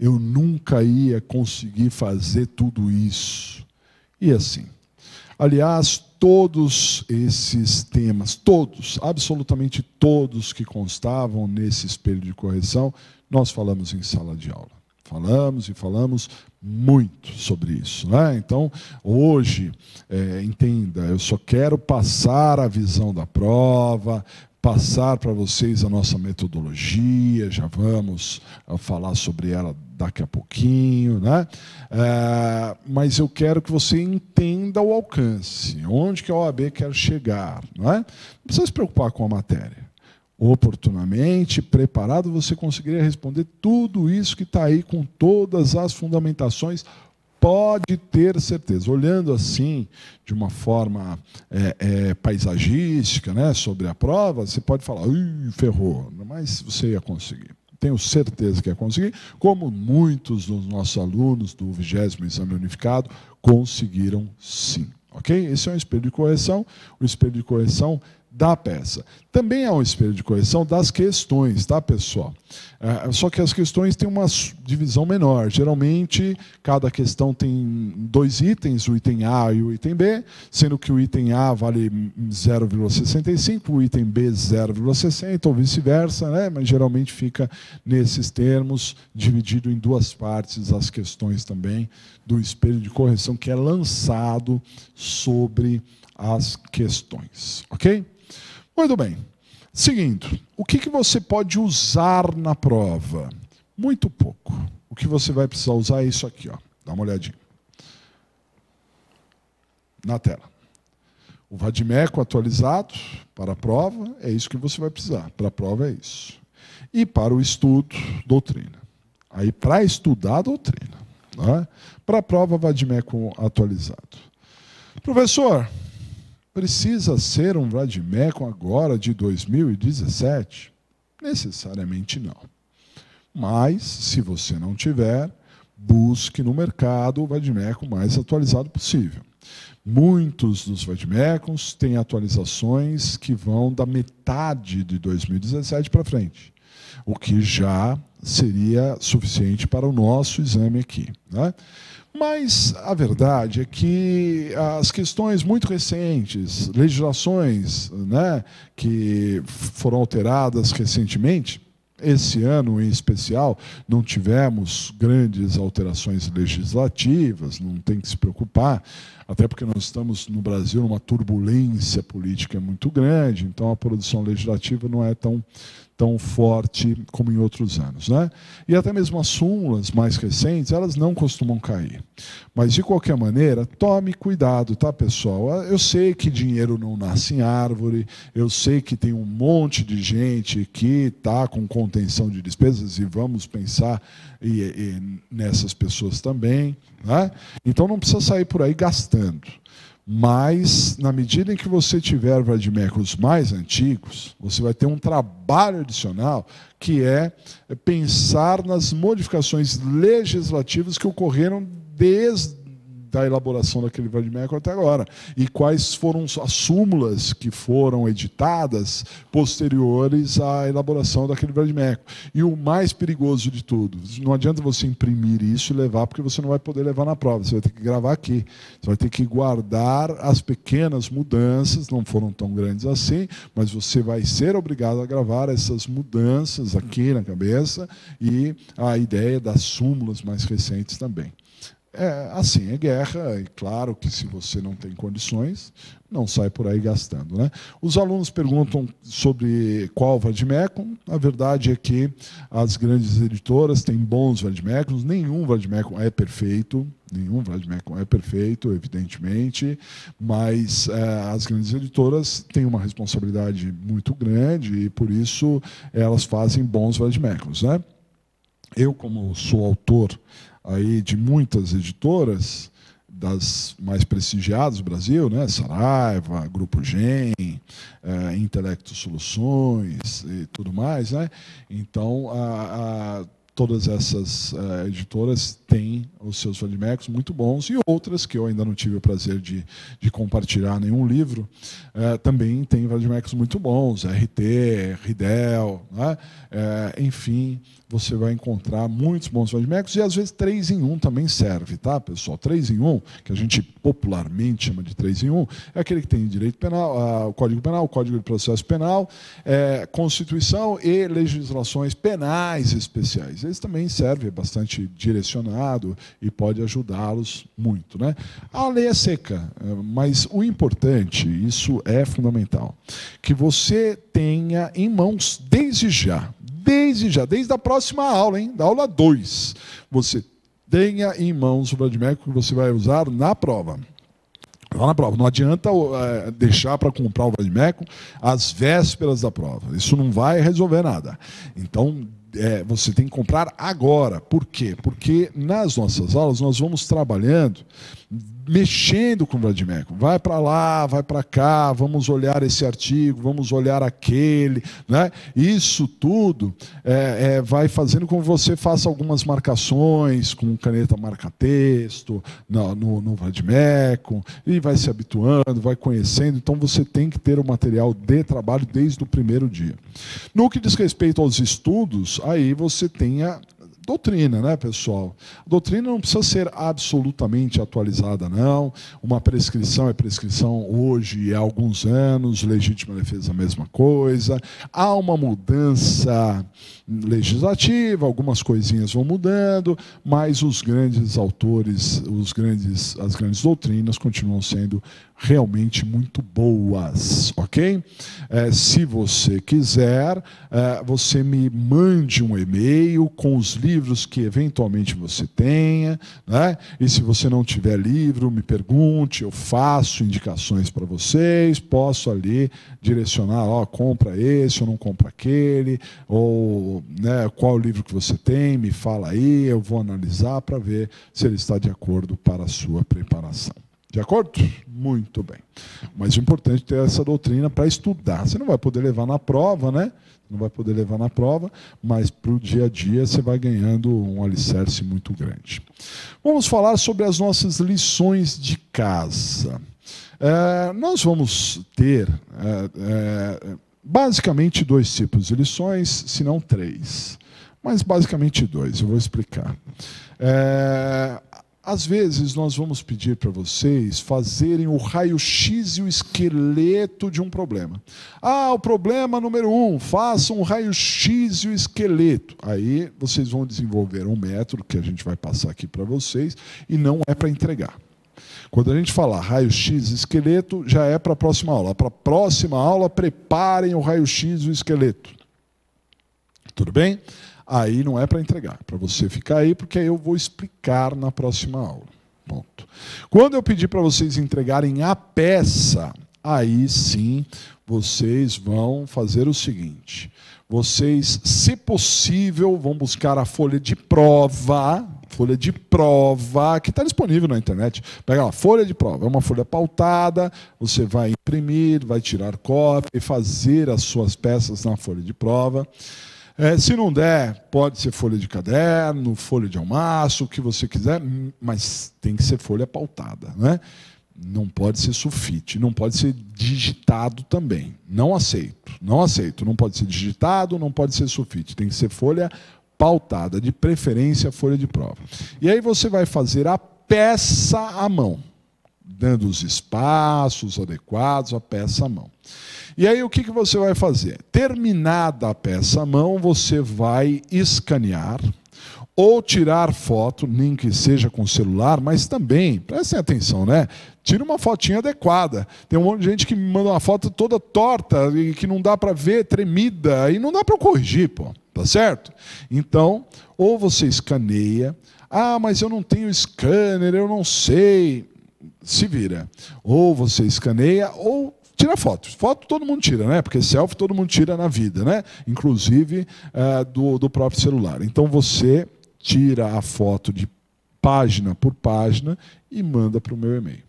Eu nunca ia conseguir fazer tudo isso. E assim, aliás, todos esses temas, todos, absolutamente todos que constavam nesse espelho de correção, nós falamos em sala de aula. Falamos e falamos muito sobre isso, né? Então, hoje, entenda, eu só quero passar a visão da prova, passar para vocês a nossa metodologia, já vamos falar sobre ela daqui a pouquinho, né? Mas eu quero que você entenda o alcance, onde que a OAB quer chegar, não é? Não precisa se preocupar com a matéria. Oportunamente, preparado, você conseguiria responder tudo isso que está aí com todas as fundamentações. Pode ter certeza. Olhando assim, de uma forma paisagística, né, sobre a prova, você pode falar, ferrou, mas você ia conseguir. Tenho certeza que ia conseguir, como muitos dos nossos alunos do 20º Exame Unificado conseguiram sim. Ok? Esse é um espelho de correção, o espelho de correção da peça. Também é um espelho de correção das questões, tá, pessoal? Só que as questões têm uma divisão menor. Geralmente, cada questão tem 2 itens, o item A e o item B, sendo que o item A vale 0,65, o item B 0,60, ou vice-versa, né? Mas geralmente fica nesses termos, dividido em 2 partes, as questões também do espelho de correção, que é lançado sobre as questões. Ok? Muito bem. Seguindo, o que você pode usar na prova? Muito pouco. O que você vai precisar usar é isso aqui, ó. Dá uma olhadinha. Na tela. O vadimeco atualizado para a prova, é isso que você vai precisar. Para a prova é isso. E para o estudo, doutrina. Aí, para estudar, doutrina. Né? Para a prova, vadimeco atualizado. Professor, precisa ser um vadimeco agora de 2017? Necessariamente não. Mas, se você não tiver, busque no mercado o vadimeco mais atualizado possível. Muitos dos vadimecos têm atualizações que vão da metade de 2017 para frente, o que já seria suficiente para o nosso exame aqui, né? Mas a verdade é que as questões muito recentes, legislações, né, que foram alteradas recentemente, Esse ano, em especial, não tivemos grandes alterações legislativas, não tem que se preocupar, até porque nós estamos no Brasil numa turbulência política muito grande, então a produção legislativa não é tão forte como em outros anos, né? E até mesmo as súmulas mais recentes, elas não costumam cair. Mas, de qualquer maneira, tome cuidado, tá, pessoal? Eu sei que dinheiro não nasce em árvore, eu sei que tem um monte de gente que está com contenção de despesas, e vamos pensar nessas pessoas também, né? Então, não precisa sair por aí gastando. Mas, na medida em que você tiver vademecums mais antigos, você vai ter um trabalho adicional, que é pensar nas modificações legislativas que ocorreram desde a elaboração daquele vademecum até agora. E quais foram as súmulas que foram editadas posteriores à elaboração daquele vademecum. E o mais perigoso de tudo, não adianta você imprimir isso e levar, porque você não vai poder levar na prova. Você vai ter que gravar aqui. Você vai ter que guardar as pequenas mudanças, não foram tão grandes assim, mas você vai ser obrigado a gravar essas mudanças aqui na cabeça e a ideia das súmulas mais recentes também. Assim, é guerra, e claro que se você não tem condições, não sai por aí gastando, né? Os alunos perguntam sobre qual vademecum. A verdade é que as grandes editoras têm bons vademecums, nenhum vademecum é perfeito, evidentemente, mas as grandes editoras têm uma responsabilidade muito grande e, por isso, elas fazem bons vademecums, né? Eu, como sou autor aí de muitas editoras, das mais prestigiadas do Brasil, né? Saraiva, Grupo Gen, Intelecto Soluções e tudo mais, né? Então, todas essas editoras têm os seus vademecums muito bons, e outras que eu ainda não tive o prazer de compartilhar nenhum livro, também têm vademecums muito bons, RT, Ridel, né? Enfim, você vai encontrar muitos bons vademecums, e às vezes 3 em 1 também serve, tá, pessoal? 3 em 1, que a gente popularmente chama de 3 em 1, é aquele que tem direito penal, o Código Penal, o Código de Processo Penal, Constituição e legislações penais especiais. Esse também serve, bastante direcionado e pode ajudá-los muito, né? A lei é seca, mas o importante, isso é fundamental, que você tenha em mãos desde já, desde a próxima aula, hein? Da aula 2, você tenha em mãos o vademecum que você vai usar na prova. Lá na prova. Não adianta deixar para comprar o vademecum às vésperas da prova. Isso não vai resolver nada. Então, você tem que comprar agora. Por quê? Porque nas nossas aulas nós vamos trabalhando, mexendo com o vademecum. Vai para lá, vai para cá, vamos olhar esse artigo, vamos olhar aquele, né? Isso tudo vai fazendo com que você faça algumas marcações com caneta marca-texto no vademecum, e vai se habituando, vai conhecendo. Então você tem que ter o material de trabalho desde o primeiro dia. No que diz respeito aos estudos, aí você tem a doutrina, né, pessoal? A doutrina não precisa ser absolutamente atualizada, não. Uma prescrição é prescrição hoje e há alguns anos, legítima defesa a mesma coisa. Há uma mudança legislativa, algumas coisinhas vão mudando, mas os grandes autores, as grandes doutrinas continuam sendo realmente muito boas, ok? Se você quiser, você me mande um e-mail com os livros que eventualmente você tenha, né? E se você não tiver livro, me pergunte, eu faço indicações para vocês, posso ali direcionar, compra esse ou não compra aquele, ou, né, qual livro que você tem, me fala aí, eu vou analisar para ver se ele está de acordo para a sua preparação. De acordo? Muito bem. Mas o importante é ter essa doutrina para estudar. Você não vai poder levar na prova, né? Não vai poder levar na prova, mas para o dia a dia você vai ganhando um alicerce muito grande. Vamos falar sobre as nossas lições de casa. Nós vamos ter basicamente 2 tipos de lições, se não 3. Mas basicamente 2, eu vou explicar. Às vezes nós vamos pedir para vocês fazerem o raio-x e o esqueleto de um problema. O problema número 1, façam um raio-x e o esqueleto. Aí vocês vão desenvolver um método que a gente vai passar aqui para vocês e não é para entregar. Quando a gente falar raio-x e esqueleto, já é para a próxima aula. Para a próxima aula, preparem o raio-x e o esqueleto. Tudo bem? Aí não é para entregar, para você ficar aí, porque aí eu vou explicar na próxima aula. Ponto. Quando eu pedir para vocês entregarem a peça, aí sim vocês vão fazer o seguinte. Vocês, se possível, vão buscar a folha de prova que está disponível na internet. Pega uma folha de prova, é uma folha pautada, você vai imprimir, vai tirar cópia e fazer as suas peças na folha de prova. Se não der, pode ser folha de caderno, folha de almaço, o que você quiser, mas tem que ser folha pautada, né? Não pode ser sulfite, não pode ser digitado também. Não aceito, não aceito. Não pode ser digitado, não pode ser sulfite. Tem que ser folha pautada, de preferência folha de prova. E aí você vai fazer a peça à mão, dando os espaços adequados à peça à mão. E aí o que você vai fazer? Terminada a peça à mão, você vai escanear ou tirar foto, nem que seja com celular, mas também, prestem atenção, né? Tira uma fotinha adequada. Tem um monte de gente que me manda uma foto toda torta e que não dá para ver, tremida, e não dá para corrigir, pô. Tá certo? Então, ou você escaneia, mas eu não tenho scanner, eu não sei, se vira. Ou você escaneia, ou tira foto. Foto todo mundo tira, né? Porque selfie todo mundo tira na vida, né? Inclusive do próprio celular. Então você tira a foto de página por página e manda para o meu e-mail.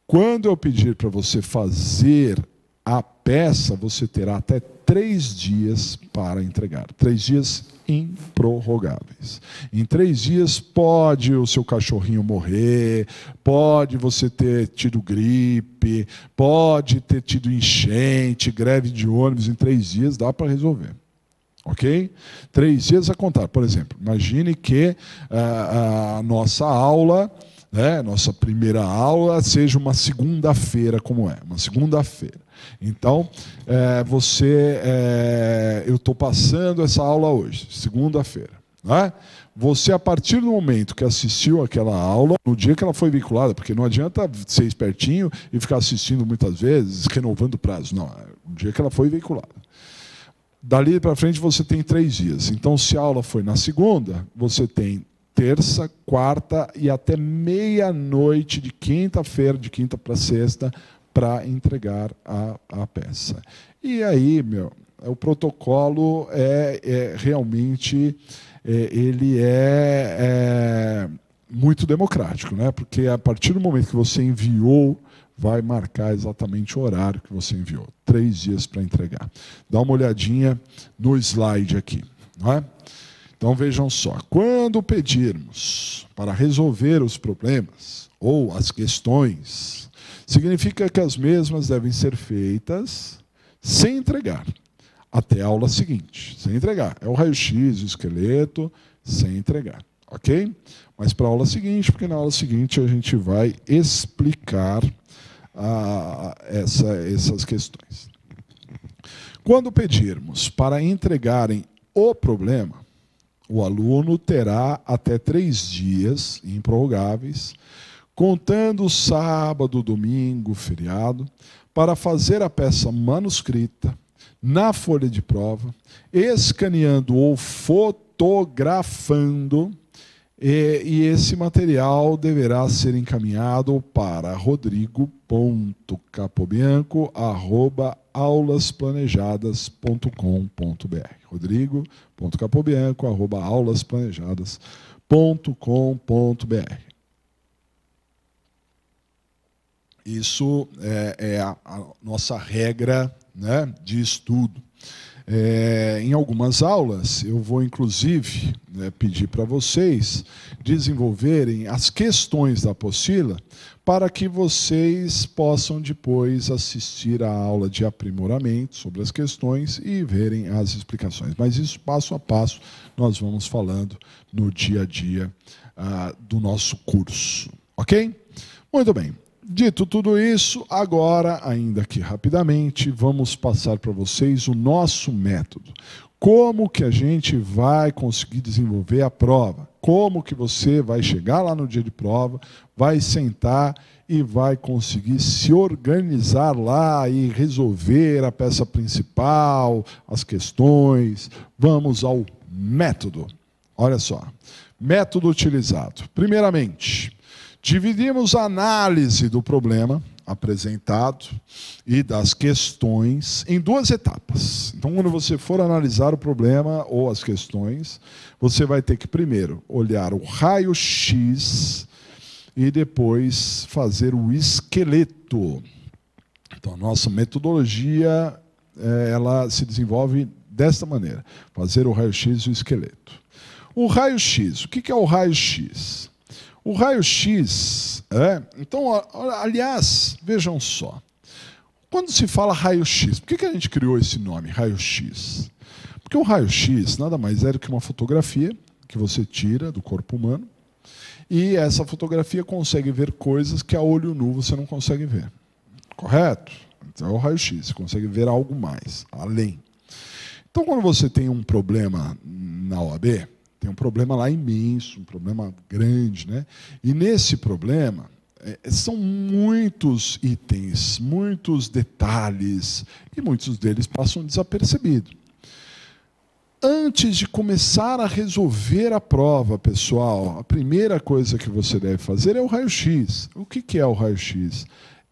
Quando eu pedir para você fazer a peça, você terá até 3 dias para entregar. 3 dias improrrogáveis. Em 3 dias pode o seu cachorrinho morrer, pode você ter tido gripe, pode ter tido enchente, greve de ônibus. Em 3 dias dá para resolver. Ok? 3 dias a contar. Por exemplo, imagine que a nossa aula, nossa primeira aula, seja uma segunda-feira, como é, uma segunda-feira. Então, eu estou passando essa aula hoje, segunda-feira. Né? Você, a partir do momento que assistiu aquela aula, no dia que ela foi vinculada, porque não adianta ser espertinho e ficar assistindo muitas vezes, renovando o prazo. Não, no dia que ela foi vinculada. Dali para frente você tem 3 dias. Então, se a aula foi na segunda, você tem terça, quarta e até meia-noite de quinta-feira, de quinta para sexta, para entregar a peça. E aí, o protocolo realmente ele é muito democrático, né? Porque a partir do momento que você enviou, vai marcar exatamente o horário que você enviou. 3 dias para entregar. Dá uma olhadinha no slide aqui, não é? Então vejam só, quando pedirmos para resolver os problemas ou as questões, significa que as mesmas devem ser feitas sem entregar, até a aula seguinte, sem entregar. É o raio-x, o esqueleto, sem entregar, ok? Mas para a aula seguinte, porque na aula seguinte a gente vai explicar essas questões. Quando pedirmos para entregarem o problema, o aluno terá até 3 dias improrrogáveis, contando sábado, domingo, feriado, para fazer a peça manuscrita na folha de prova, escaneando ou fotografando, e esse material deverá ser encaminhado para rodrigo.capobianco@aulasplanejadas.com.br. rodrigo.capobianco@aulasplanejadas.com.br. Isso é a nossa regra, né, de estudo. Em algumas aulas, eu vou, inclusive, pedir para vocês desenvolverem as questões da apostila para que vocês possam depois assistir a aula de aprimoramento sobre as questões e verem as explicações. Mas isso, passo a passo, nós vamos falando no dia a dia do nosso curso. Ok? Muito bem. Dito tudo isso, agora, ainda que rapidamente, vamos passar para vocês o nosso método. Como que a gente vai conseguir desenvolver a prova? Como que você vai chegar lá no dia de prova, vai sentar e vai conseguir se organizar lá e resolver a peça principal, as questões. Vamos ao método. Olha só, método utilizado. Primeiramente, dividimos a análise do problema apresentado e das questões em duas etapas. Então, quando você for analisar o problema ou as questões, você vai ter que primeiro olhar o raio-x e depois fazer o esqueleto. Então, a nossa metodologia ela se desenvolve desta maneira: fazer o raio-x e o esqueleto. O raio-x, o que é o raio-x? O raio-x, então, aliás, vejam só, quando se fala raio-x, por que a gente criou esse nome, raio-x? Porque o raio-x nada mais é do que uma fotografia que você tira do corpo humano e essa fotografia consegue ver coisas que a olho nu você não consegue ver. Correto? Então é o raio-x, você consegue ver algo mais, além. Então, quando você tem um problema na OAB, tem um problema lá imenso, um problema grande, né? E nesse problema, são muitos itens, muitos detalhes, e muitos deles passam desapercebidos. Antes de começar a resolver a prova, pessoal, a primeira coisa que você deve fazer é o raio-x. O que é o raio-x?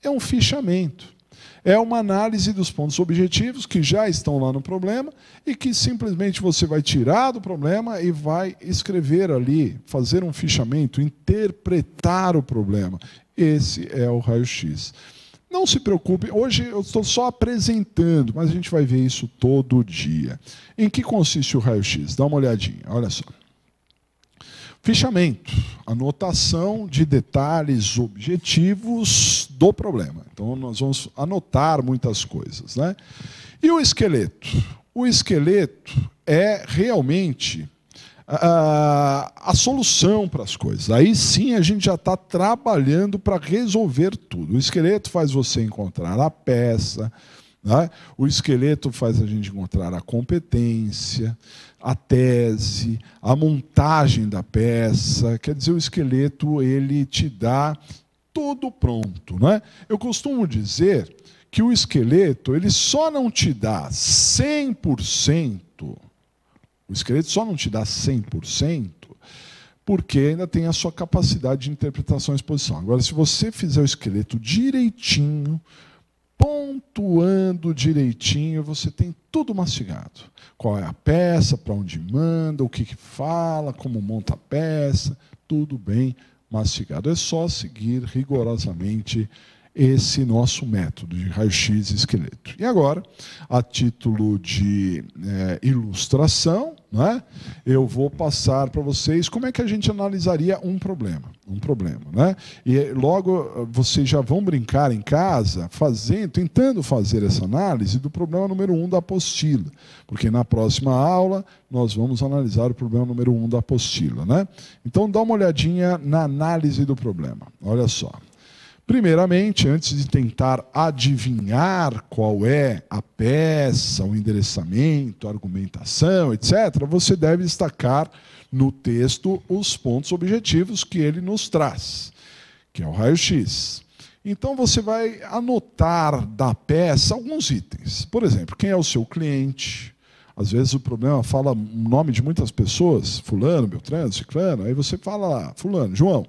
É um fichamento. É uma análise dos pontos objetivos que já estão lá no problema e que simplesmente você vai tirar do problema e vai escrever ali, fazer um fichamento, interpretar o problema. Esse é o raio-x. Não se preocupe, hoje eu estou só apresentando, mas a gente vai ver isso todo dia. Em que consiste o raio-x? Dá uma olhadinha, olha só. Fichamento, anotação de detalhes objetivos do problema. Então, nós vamos anotar muitas coisas, né? E o esqueleto? O esqueleto é realmente a solução para as coisas. Aí sim a gente já está trabalhando para resolver tudo. O esqueleto faz você encontrar a peça, né? O esqueleto faz a gente encontrar a competência, a tese, a montagem da peça. Quer dizer, o esqueleto ele te dá tudo pronto, né? Eu costumo dizer que o esqueleto ele só não te dá 100%, o esqueleto só não te dá 100%, porque ainda tem a sua capacidade de interpretação e exposição. Agora, se você fizer o esqueleto direitinho, pontuando direitinho, você tem tudo mastigado. Qual é a peça, para onde manda, o que fala, como monta a peça, tudo bem mastigado. É só seguir rigorosamente esse nosso método de raio-x e esqueleto. E agora, a título de ilustração, né, eu vou passar para vocês como é que a gente analisaria um problema. Né? E logo vocês já vão brincar em casa, tentando fazer essa análise do problema número 1 da apostila, porque na próxima aula nós vamos analisar o problema número 1 da apostila, né? Então dá uma olhadinha na análise do problema. Olha só. Primeiramente, antes de tentar adivinhar qual é a peça, o endereçamento, a argumentação, etc., você deve destacar no texto os pontos objetivos que ele nos traz, que é o raio-x. Então, você vai anotar da peça alguns itens. Por exemplo, quem é o seu cliente? Às vezes o problema fala o nome de muitas pessoas, fulano, beltrano, ciclano, aí você fala lá, fulano, João.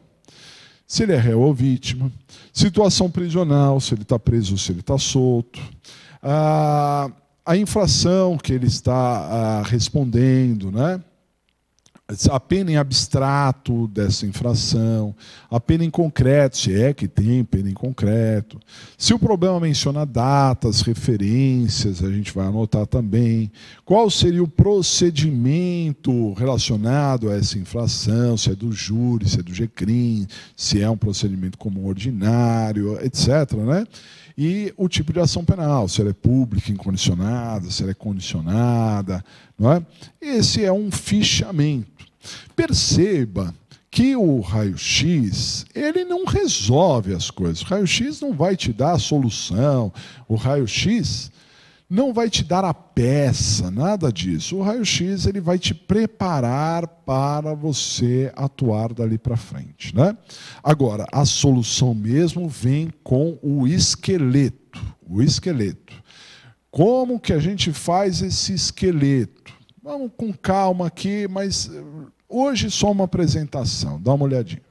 Se ele é réu ou vítima, situação prisional, se ele está preso ou se ele está solto, a infração que ele está respondendo, né? a pena em abstrato dessa infração, a pena em concreto, se é que tem pena em concreto. Se o problema menciona datas, referências, a gente vai anotar também. Qual seria o procedimento relacionado a essa infração, se é do júri, se é do GCRIM, se é um procedimento comum ordinário, etc., né? E o tipo de ação penal, se ela é pública, incondicionada, se ela é condicionada. Não é? Esse é um fichamento. Perceba que o raio-x, ele não resolve as coisas. O raio-x não vai te dar a solução. O raio-x não vai te dar a peça, nada disso. O raio-x ele vai te preparar para você atuar dali para frente, né? Agora, a solução mesmo vem com o esqueleto. O esqueleto. Como que a gente faz esse esqueleto? Vamos com calma aqui, mas hoje só uma apresentação. Dá uma olhadinha.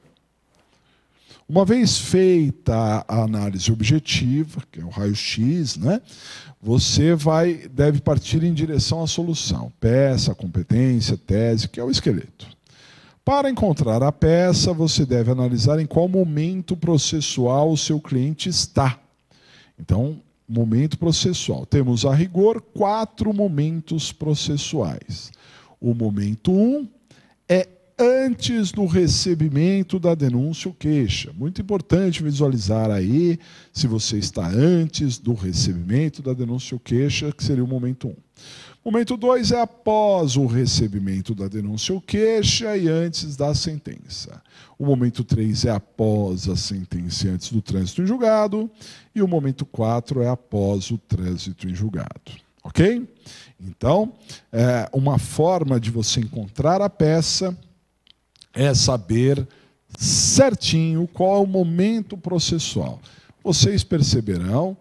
Uma vez feita a análise objetiva, que é o raio-x, né, você deve partir em direção à solução. Peça, competência, tese, que é o esqueleto. Para encontrar a peça, você deve analisar em qual momento processual o seu cliente está. Então, momento processual. Temos, a rigor, 4 momentos processuais. O momento 1 é antes do recebimento da denúncia ou queixa. Muito importante visualizar aí se você está antes do recebimento da denúncia ou queixa, que seria o momento 1. Momento 2 é após o recebimento da denúncia ou queixa e antes da sentença. O momento 3 é após a sentença e antes do trânsito em julgado. E o momento 4 é após o trânsito em julgado. Ok? Então, uma forma de você encontrar a peça é saber certinho qual é o momento processual. Vocês perceberão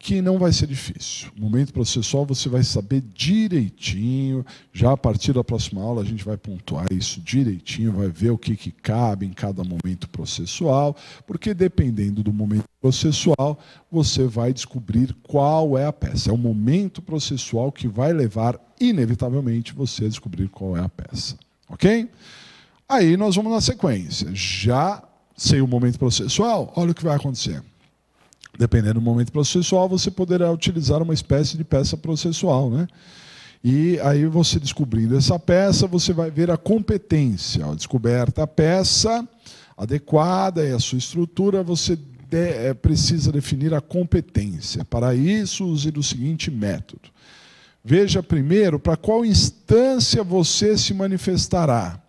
que não vai ser difícil. O momento processual você vai saber direitinho. Já a partir da próxima aula a gente vai pontuar isso direitinho, vai ver o que cabe em cada momento processual, porque dependendo do momento processual, você vai descobrir qual é a peça. É o momento processual que vai levar, inevitavelmente, você a descobrir qual é a peça. Ok? Aí nós vamos na sequência. Já sei o momento processual, olha o que vai acontecer. Dependendo do momento processual, você poderá utilizar uma espécie de peça processual, né? E aí você descobrindo essa peça, você vai ver a competência. Descoberta a peça adequada e a sua estrutura, você precisa definir a competência. Para isso, use do seguinte método. Veja primeiro para qual instância você se manifestará.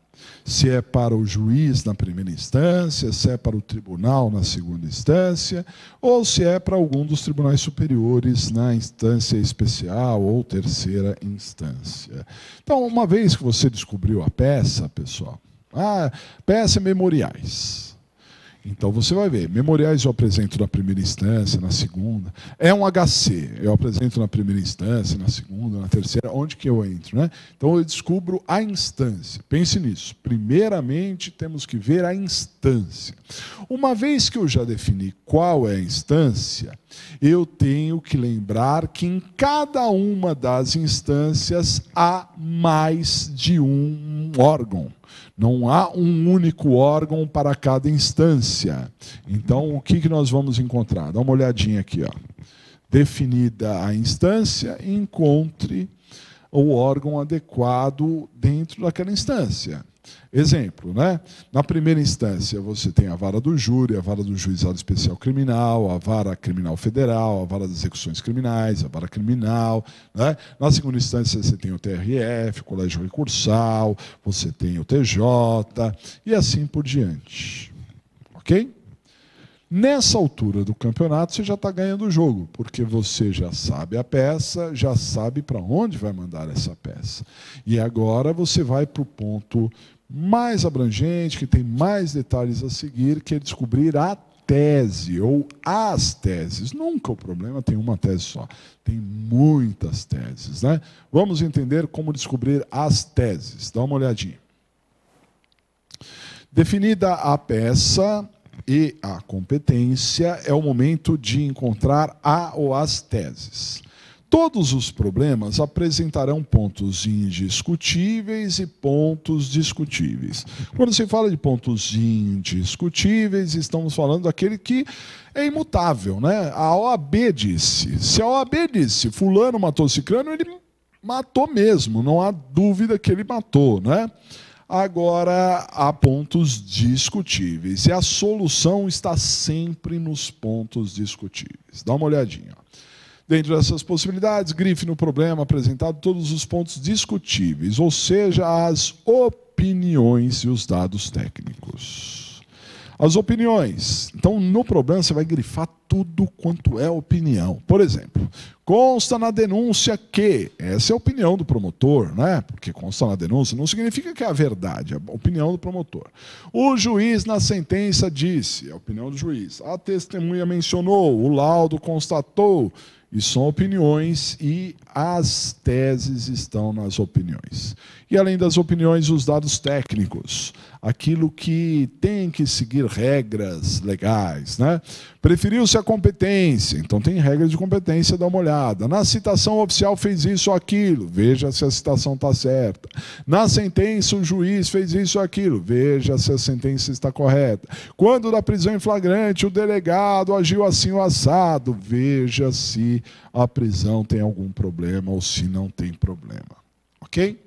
Se é para o juiz na primeira instância, se é para o tribunal na segunda instância, ou se é para algum dos tribunais superiores na instância especial ou terceira instância. Então, uma vez que você descobriu a peça, pessoal, peça memoriais. Então você vai ver, memoriais eu apresento na primeira instância, na segunda. É um HC, eu apresento na primeira instância, na segunda, na terceira, onde que eu entro, né? Então eu descubro a instância. Pense nisso. Primeiramente temos que ver a instância. Uma vez que eu já defini qual é a instância, eu tenho que lembrar que em cada uma das instâncias há mais de um órgão. Não há um único órgão para cada instância. Então, o que nós vamos encontrar? Dá uma olhadinha aqui. Ó. Definida a instância, encontre o órgão adequado dentro daquela instância. Exemplo, né? Na primeira instância, você tem a vara do júri, a vara do juizado especial criminal, a vara criminal federal, a vara das execuções criminais, a vara criminal. Né? Na segunda instância, você tem o TRF, o colégio recursal, você tem o TJ, e assim por diante. Ok? Nessa altura do campeonato, você já está ganhando o jogo, porque você já sabe a peça, já sabe para onde vai mandar essa peça. E agora você vai para o ponto mais abrangente, que tem mais detalhes a seguir, que é descobrir a tese ou as teses. Nunca o problema tem uma tese só, tem muitas teses, né? Vamos entender como descobrir as teses. Dá uma olhadinha. Definida a peça e a competência, é o momento de encontrar a ou as teses. Todos os problemas apresentarão pontos indiscutíveis e pontos discutíveis. Quando se fala de pontos indiscutíveis, estamos falando daquele que é imutável, né? A OAB disse. Se a OAB disse fulano matou ciclano, ele matou mesmo, não há dúvida que ele matou, né? Agora, há pontos discutíveis, e a solução está sempre nos pontos discutíveis. Dá uma olhadinha. Dentro dessas possibilidades, grife no problema apresentado todos os pontos discutíveis, ou seja, as opiniões e os dados técnicos. As opiniões. Então, no problema, você vai grifar tudo quanto é opinião. Por exemplo, consta na denúncia que... Essa é a opinião do promotor, né? Porque consta na denúncia não significa que é a verdade, é a opinião do promotor. O juiz, na sentença, disse, é a opinião do juiz. A testemunha mencionou, o laudo constatou. E são opiniões e as teses estão nas opiniões. E além das opiniões, os dados técnicos. Aquilo que tem que seguir regras legais, né? Preferiu-se a competência, então tem regra de competência, dá uma olhada. Na citação oficial fez isso ou aquilo, veja se a citação está certa. Na sentença o juiz fez isso ou aquilo, veja se a sentença está correta. Quando da prisão em flagrante o delegado agiu assim ou assado, veja se a prisão tem algum problema ou se não tem problema. Ok?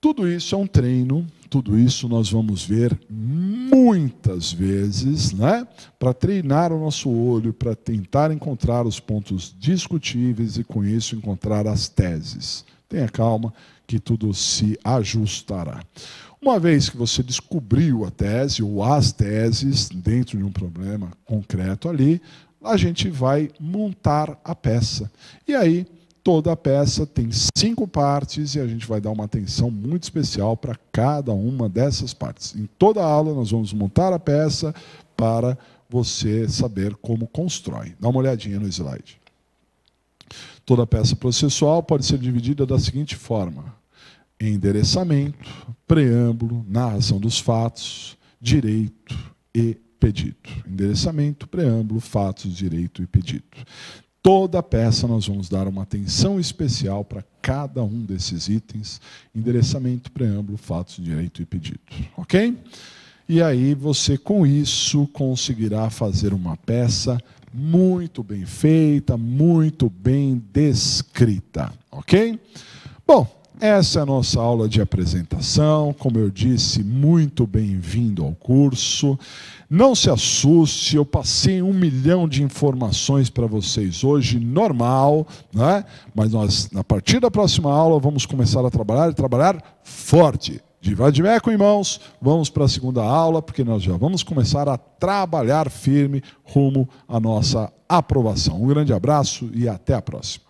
Tudo isso é um treino, tudo isso nós vamos ver muitas vezes, né? Para treinar o nosso olho, para tentar encontrar os pontos discutíveis e, com isso, encontrar as teses. Tenha calma que tudo se ajustará. Uma vez que você descobriu a tese ou as teses dentro de um problema concreto ali, a gente vai montar a peça. E aí, toda a peça tem 5 partes e a gente vai dar uma atenção muito especial para cada uma dessas partes. Em toda a aula nós vamos montar a peça para você saber como constrói. Dá uma olhadinha no slide. Toda a peça processual pode ser dividida da seguinte forma: endereçamento, preâmbulo, narração dos fatos, direito e pedido. Endereçamento, preâmbulo, fatos, direito e pedido. Toda a peça nós vamos dar uma atenção especial para cada um desses itens: endereçamento, preâmbulo, fatos, direito e pedido. Ok? E aí você, com isso, conseguirá fazer uma peça muito bem feita, muito bem descrita. Ok? Bom, essa é a nossa aula de apresentação. Como eu disse, muito bem-vindo ao curso. Não se assuste, eu passei 1 milhão de informações para vocês hoje, normal, né? Mas nós, a partir da próxima aula, vamos começar a trabalhar e trabalhar forte. De vadimeco em mãos, vamos para a segunda aula, porque nós já vamos começar a trabalhar firme rumo à nossa aprovação. Um grande abraço e até a próxima.